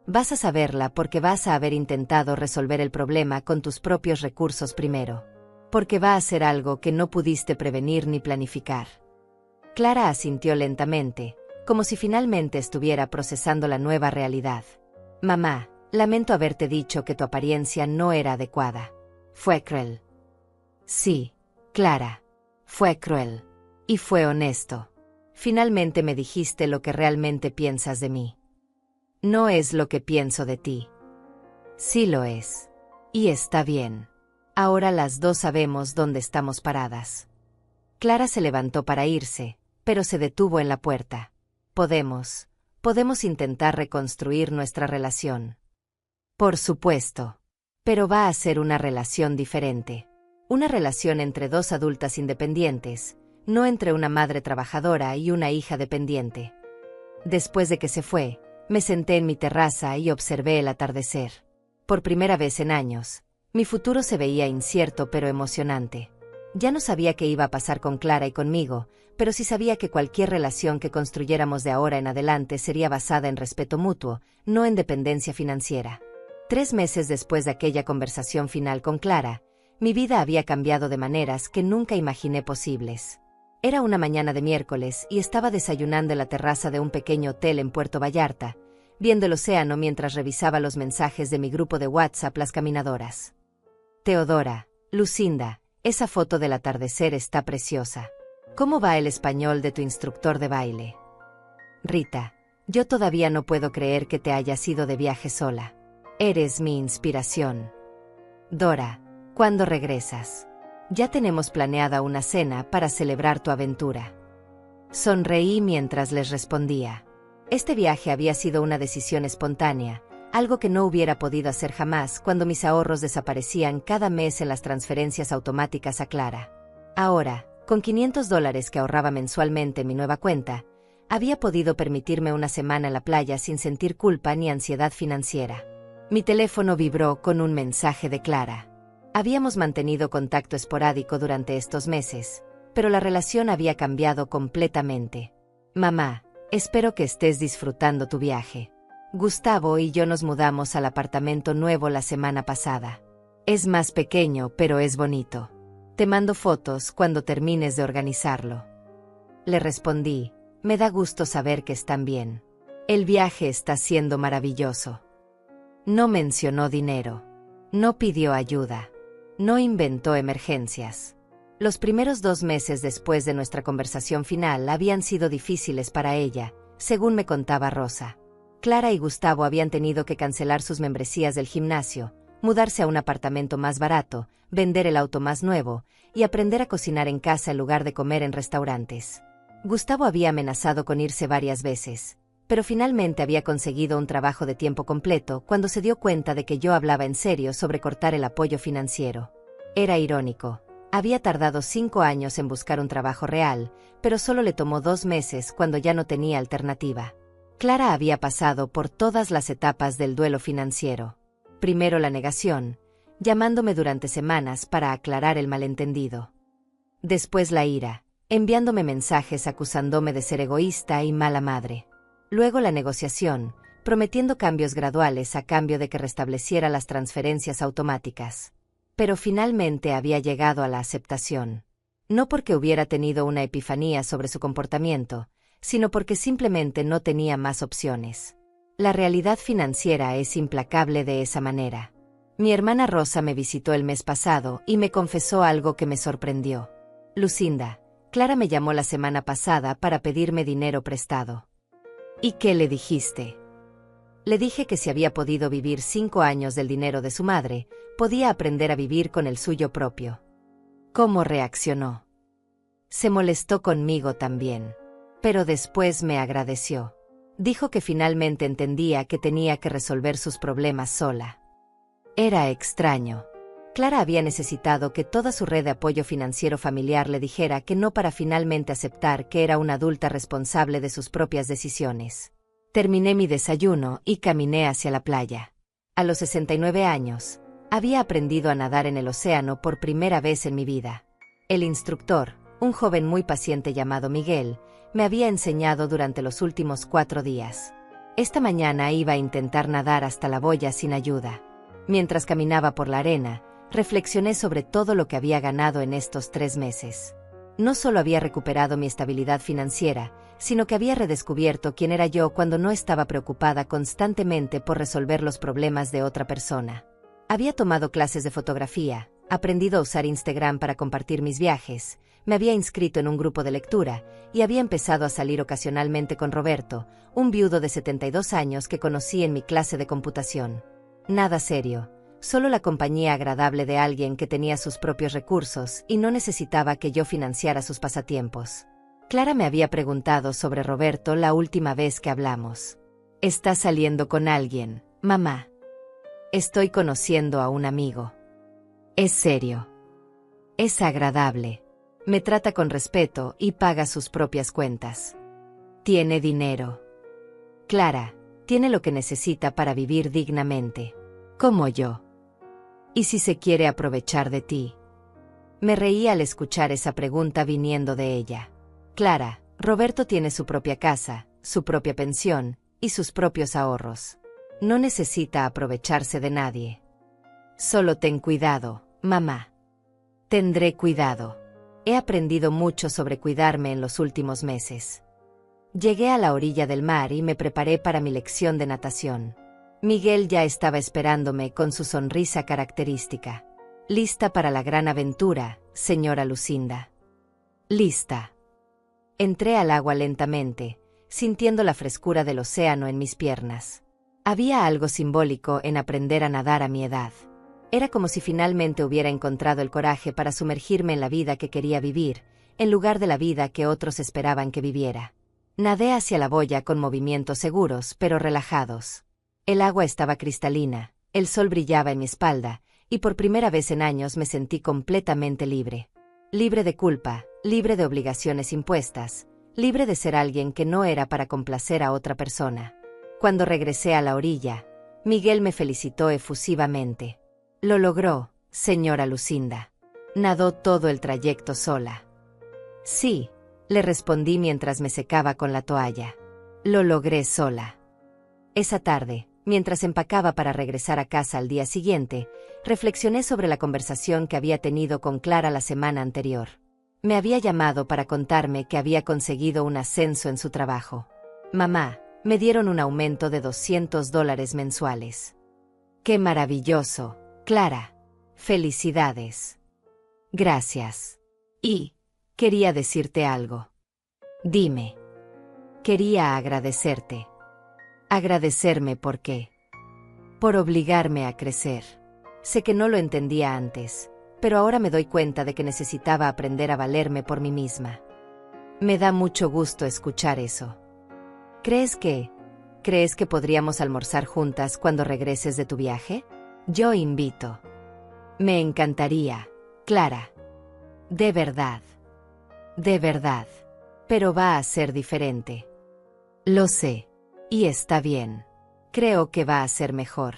Vas a saberla porque vas a haber intentado resolver el problema con tus propios recursos primero. Porque va a ser algo que no pudiste prevenir ni planificar. Clara asintió lentamente, como si finalmente estuviera procesando la nueva realidad. Mamá, lamento haberte dicho que tu apariencia no era adecuada. Fue cruel. Sí, Clara, fue cruel. Y fue honesto. Finalmente me dijiste lo que realmente piensas de mí. No es lo que pienso de ti. Sí lo es. Y está bien. Ahora las dos sabemos dónde estamos paradas. Clara se levantó para irse, pero se detuvo en la puerta. Podemos intentar reconstruir nuestra relación. Por supuesto. Pero va a ser una relación diferente. Una relación entre 2 adultas independientes, no entre una madre trabajadora y una hija dependiente. Después de que se fue, me senté en mi terraza y observé el atardecer. Por primera vez en años, mi futuro se veía incierto pero emocionante. Ya no sabía qué iba a pasar con Clara y conmigo, pero sí sabía que cualquier relación que construyéramos de ahora en adelante sería basada en respeto mutuo, no en dependencia financiera. 3 meses después de aquella conversación final con Clara, mi vida había cambiado de maneras que nunca imaginé posibles. Era una mañana de miércoles y estaba desayunando en la terraza de un pequeño hotel en Puerto Vallarta, viendo el océano mientras revisaba los mensajes de mi grupo de WhatsApp Las Caminadoras. Teodora, Lucinda, esa foto del atardecer está preciosa. ¿Cómo va el español de tu instructor de baile? Rita, yo todavía no puedo creer que te hayas ido de viaje sola. Eres mi inspiración. Dora, ¿cuándo regresas? Ya tenemos planeada una cena para celebrar tu aventura. Sonreí mientras les respondía. Este viaje había sido una decisión espontánea, algo que no hubiera podido hacer jamás cuando mis ahorros desaparecían cada mes en las transferencias automáticas a Clara. Ahora, con $500 que ahorraba mensualmente en mi nueva cuenta, había podido permitirme una semana en la playa sin sentir culpa ni ansiedad financiera. Mi teléfono vibró con un mensaje de Clara. Habíamos mantenido contacto esporádico durante estos meses, pero la relación había cambiado completamente. Mamá, espero que estés disfrutando tu viaje. Gustavo y yo nos mudamos al apartamento nuevo la semana pasada. Es más pequeño, pero es bonito. Te mando fotos cuando termines de organizarlo. Le respondí, me da gusto saber que están bien. El viaje está siendo maravilloso. No mencionó dinero. No pidió ayuda. No inventó emergencias. Los primeros 2 meses después de nuestra conversación final habían sido difíciles para ella, según me contaba Rosa. Clara y Gustavo habían tenido que cancelar sus membresías del gimnasio, mudarse a un apartamento más barato, vender el auto más nuevo y aprender a cocinar en casa en lugar de comer en restaurantes. Gustavo había amenazado con irse varias veces, pero finalmente había conseguido un trabajo de tiempo completo cuando se dio cuenta de que yo hablaba en serio sobre cortar el apoyo financiero. Era irónico. Había tardado 5 años en buscar un trabajo real, pero solo le tomó 2 meses cuando ya no tenía alternativa. Clara había pasado por todas las etapas del duelo financiero. Primero la negación, llamándome durante semanas para aclarar el malentendido. Después la ira, enviándome mensajes acusándome de ser egoísta y mala madre. Luego la negociación, prometiendo cambios graduales a cambio de que restableciera las transferencias automáticas. Pero finalmente había llegado a la aceptación. No porque hubiera tenido una epifanía sobre su comportamiento, sino porque simplemente no tenía más opciones. La realidad financiera es implacable de esa manera. Mi hermana Rosa me visitó el mes pasado y me confesó algo que me sorprendió. Lucinda, Clara me llamó la semana pasada para pedirme dinero prestado. ¿Y qué le dijiste? Le dije que si había podido vivir 5 años del dinero de su madre, podía aprender a vivir con el suyo propio. ¿Cómo reaccionó? Se molestó conmigo también. Pero después me agradeció. Dijo que finalmente entendía que tenía que resolver sus problemas sola. Era extraño. Clara había necesitado que toda su red de apoyo financiero familiar le dijera que no para finalmente aceptar que era una adulta responsable de sus propias decisiones. Terminé mi desayuno y caminé hacia la playa. A los 69 años, había aprendido a nadar en el océano por primera vez en mi vida. El instructor, un joven muy paciente llamado Miguel, me había enseñado durante los últimos 4 días. Esta mañana iba a intentar nadar hasta la boya sin ayuda. Mientras caminaba por la arena, reflexioné sobre todo lo que había ganado en estos 3 meses. No solo había recuperado mi estabilidad financiera, sino que había redescubierto quién era yo cuando no estaba preocupada constantemente por resolver los problemas de otra persona. Había tomado clases de fotografía, aprendido a usar Instagram para compartir mis viajes, me había inscrito en un grupo de lectura y había empezado a salir ocasionalmente con Roberto, un viudo de 72 años que conocí en mi clase de computación. Nada serio. Solo la compañía agradable de alguien que tenía sus propios recursos y no necesitaba que yo financiara sus pasatiempos. Clara me había preguntado sobre Roberto la última vez que hablamos. ¿Estás saliendo con alguien, mamá? Estoy conociendo a un amigo. Es serio. Es agradable. Me trata con respeto y paga sus propias cuentas. Tiene dinero. Clara, tiene lo que necesita para vivir dignamente. Como yo. ¿Y si se quiere aprovechar de ti? Me reí al escuchar esa pregunta viniendo de ella. Clara, Roberto tiene su propia casa, su propia pensión y sus propios ahorros. No necesita aprovecharse de nadie. Solo ten cuidado, mamá. Tendré cuidado. He aprendido mucho sobre cuidarme en los últimos meses. Llegué a la orilla del mar y me preparé para mi lección de natación. Miguel ya estaba esperándome con su sonrisa característica. «Lista para la gran aventura, señora Lucinda». «Lista». Entré al agua lentamente, sintiendo la frescura del océano en mis piernas. Había algo simbólico en aprender a nadar a mi edad. Era como si finalmente hubiera encontrado el coraje para sumergirme en la vida que quería vivir, en lugar de la vida que otros esperaban que viviera. Nadé hacia la boya con movimientos seguros, pero relajados. El agua estaba cristalina, el sol brillaba en mi espalda, y por primera vez en años me sentí completamente libre. Libre de culpa, libre de obligaciones impuestas, libre de ser alguien que no era para complacer a otra persona. Cuando regresé a la orilla, Miguel me felicitó efusivamente. «Lo logró, señora Lucinda. Nadó todo el trayecto sola». «Sí», le respondí mientras me secaba con la toalla. «Lo logré sola». Esa tarde, mientras empacaba para regresar a casa al día siguiente, reflexioné sobre la conversación que había tenido con Clara la semana anterior. Me había llamado para contarme que había conseguido un ascenso en su trabajo. «Mamá, me dieron un aumento de $200 mensuales». «¡Qué maravilloso, Clara! Felicidades». «Gracias. Y quería decirte algo». «Dime». «Quería agradecerte». «¿Agradecerme por qué?» «Por obligarme a crecer. Sé que no lo entendía antes, pero ahora me doy cuenta de que necesitaba aprender a valerme por mí misma». «Me da mucho gusto escuchar eso. ¿Crees que podríamos almorzar juntas cuando regreses de tu viaje? Yo invito». «Me encantaría, Clara. De verdad. De verdad. Pero va a ser diferente». «Lo sé. Y está bien. Creo que va a ser mejor».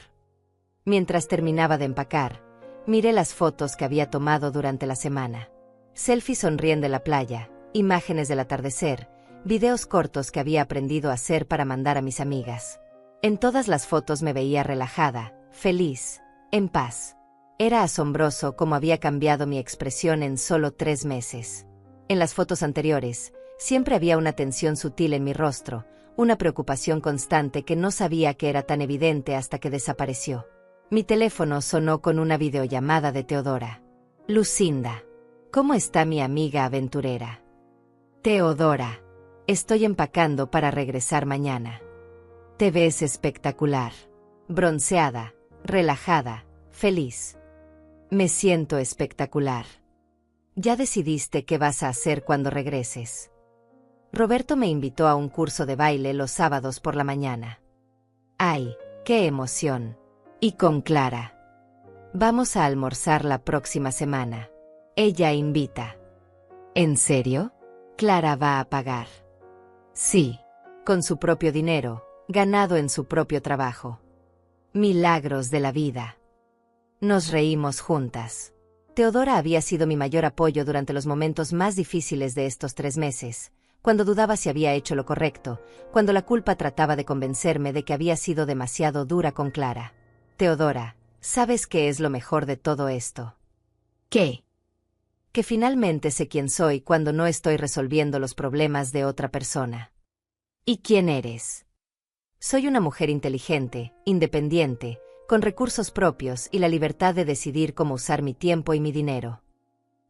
Mientras terminaba de empacar, miré las fotos que había tomado durante la semana. Selfies sonriendo en la playa, imágenes del atardecer, videos cortos que había aprendido a hacer para mandar a mis amigas. En todas las fotos me veía relajada, feliz, en paz. Era asombroso cómo había cambiado mi expresión en solo 3 meses. En las fotos anteriores, siempre había una tensión sutil en mi rostro, una preocupación constante que no sabía que era tan evidente hasta que desapareció. Mi teléfono sonó con una videollamada de Teodora. «Lucinda, ¿cómo está mi amiga aventurera?» «Teodora, estoy empacando para regresar mañana. Te ves espectacular. Bronceada, relajada, feliz». «Me siento espectacular». «¿Ya decidiste qué vas a hacer cuando regreses?» Roberto me invitó a un curso de baile los sábados por la mañana. ¡Ay, qué emoción! Y con Clara. Vamos a almorzar la próxima semana. Ella invita. ¿En serio? Clara va a pagar. Sí, con su propio dinero, ganado en su propio trabajo. Milagros de la vida. Nos reímos juntas. Teodora había sido mi mayor apoyo durante los momentos más difíciles de estos 3 meses. Cuando dudaba si había hecho lo correcto, cuando la culpa trataba de convencerme de que había sido demasiado dura con Clara. «Teodora, ¿sabes qué es lo mejor de todo esto?» «¿Qué?» «Que finalmente sé quién soy cuando no estoy resolviendo los problemas de otra persona». «¿Y quién eres?» «Soy una mujer inteligente, independiente, con recursos propios y la libertad de decidir cómo usar mi tiempo y mi dinero».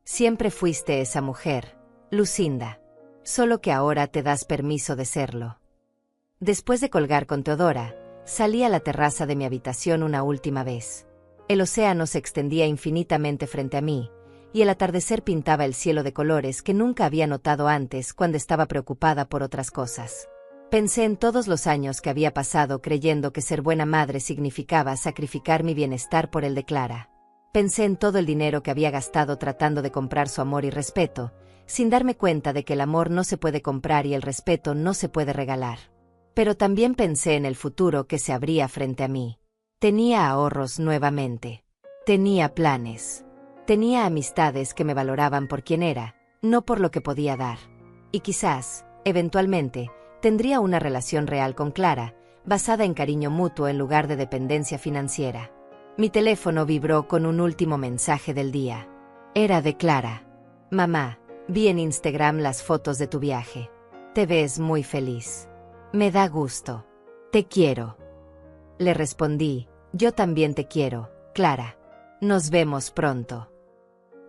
«Siempre fuiste esa mujer, Lucinda. Solo que ahora te das permiso de serlo». Después de colgar con Teodora, salí a la terraza de mi habitación una última vez. El océano se extendía infinitamente frente a mí, y el atardecer pintaba el cielo de colores que nunca había notado antes cuando estaba preocupada por otras cosas. Pensé en todos los años que había pasado creyendo que ser buena madre significaba sacrificar mi bienestar por el de Clara. Pensé en todo el dinero que había gastado tratando de comprar su amor y respeto, sin darme cuenta de que el amor no se puede comprar y el respeto no se puede regalar. Pero también pensé en el futuro que se abría frente a mí. Tenía ahorros nuevamente. Tenía planes. Tenía amistades que me valoraban por quien era, no por lo que podía dar. Y quizás, eventualmente, tendría una relación real con Clara, basada en cariño mutuo en lugar de dependencia financiera. Mi teléfono vibró con un último mensaje del día. Era de Clara. Mamá, vi en Instagram las fotos de tu viaje. Te ves muy feliz. Me da gusto. Te quiero. Le respondí, yo también te quiero, Clara. Nos vemos pronto.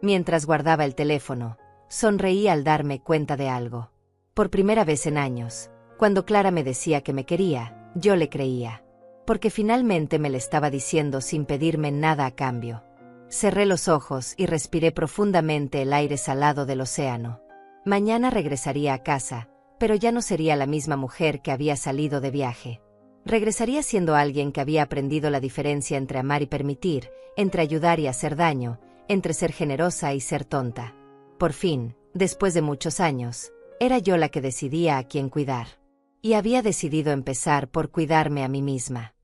Mientras guardaba el teléfono, sonreí al darme cuenta de algo. Por primera vez en años, cuando Clara me decía que me quería, yo le creía. Porque finalmente me le estaba diciendo sin pedirme nada a cambio. Cerré los ojos y respiré profundamente el aire salado del océano. Mañana regresaría a casa, pero ya no sería la misma mujer que había salido de viaje. Regresaría siendo alguien que había aprendido la diferencia entre amar y permitir, entre ayudar y hacer daño, entre ser generosa y ser tonta. Por fin, después de muchos años, era yo la que decidía a quién cuidar. Y había decidido empezar por cuidarme a mí misma.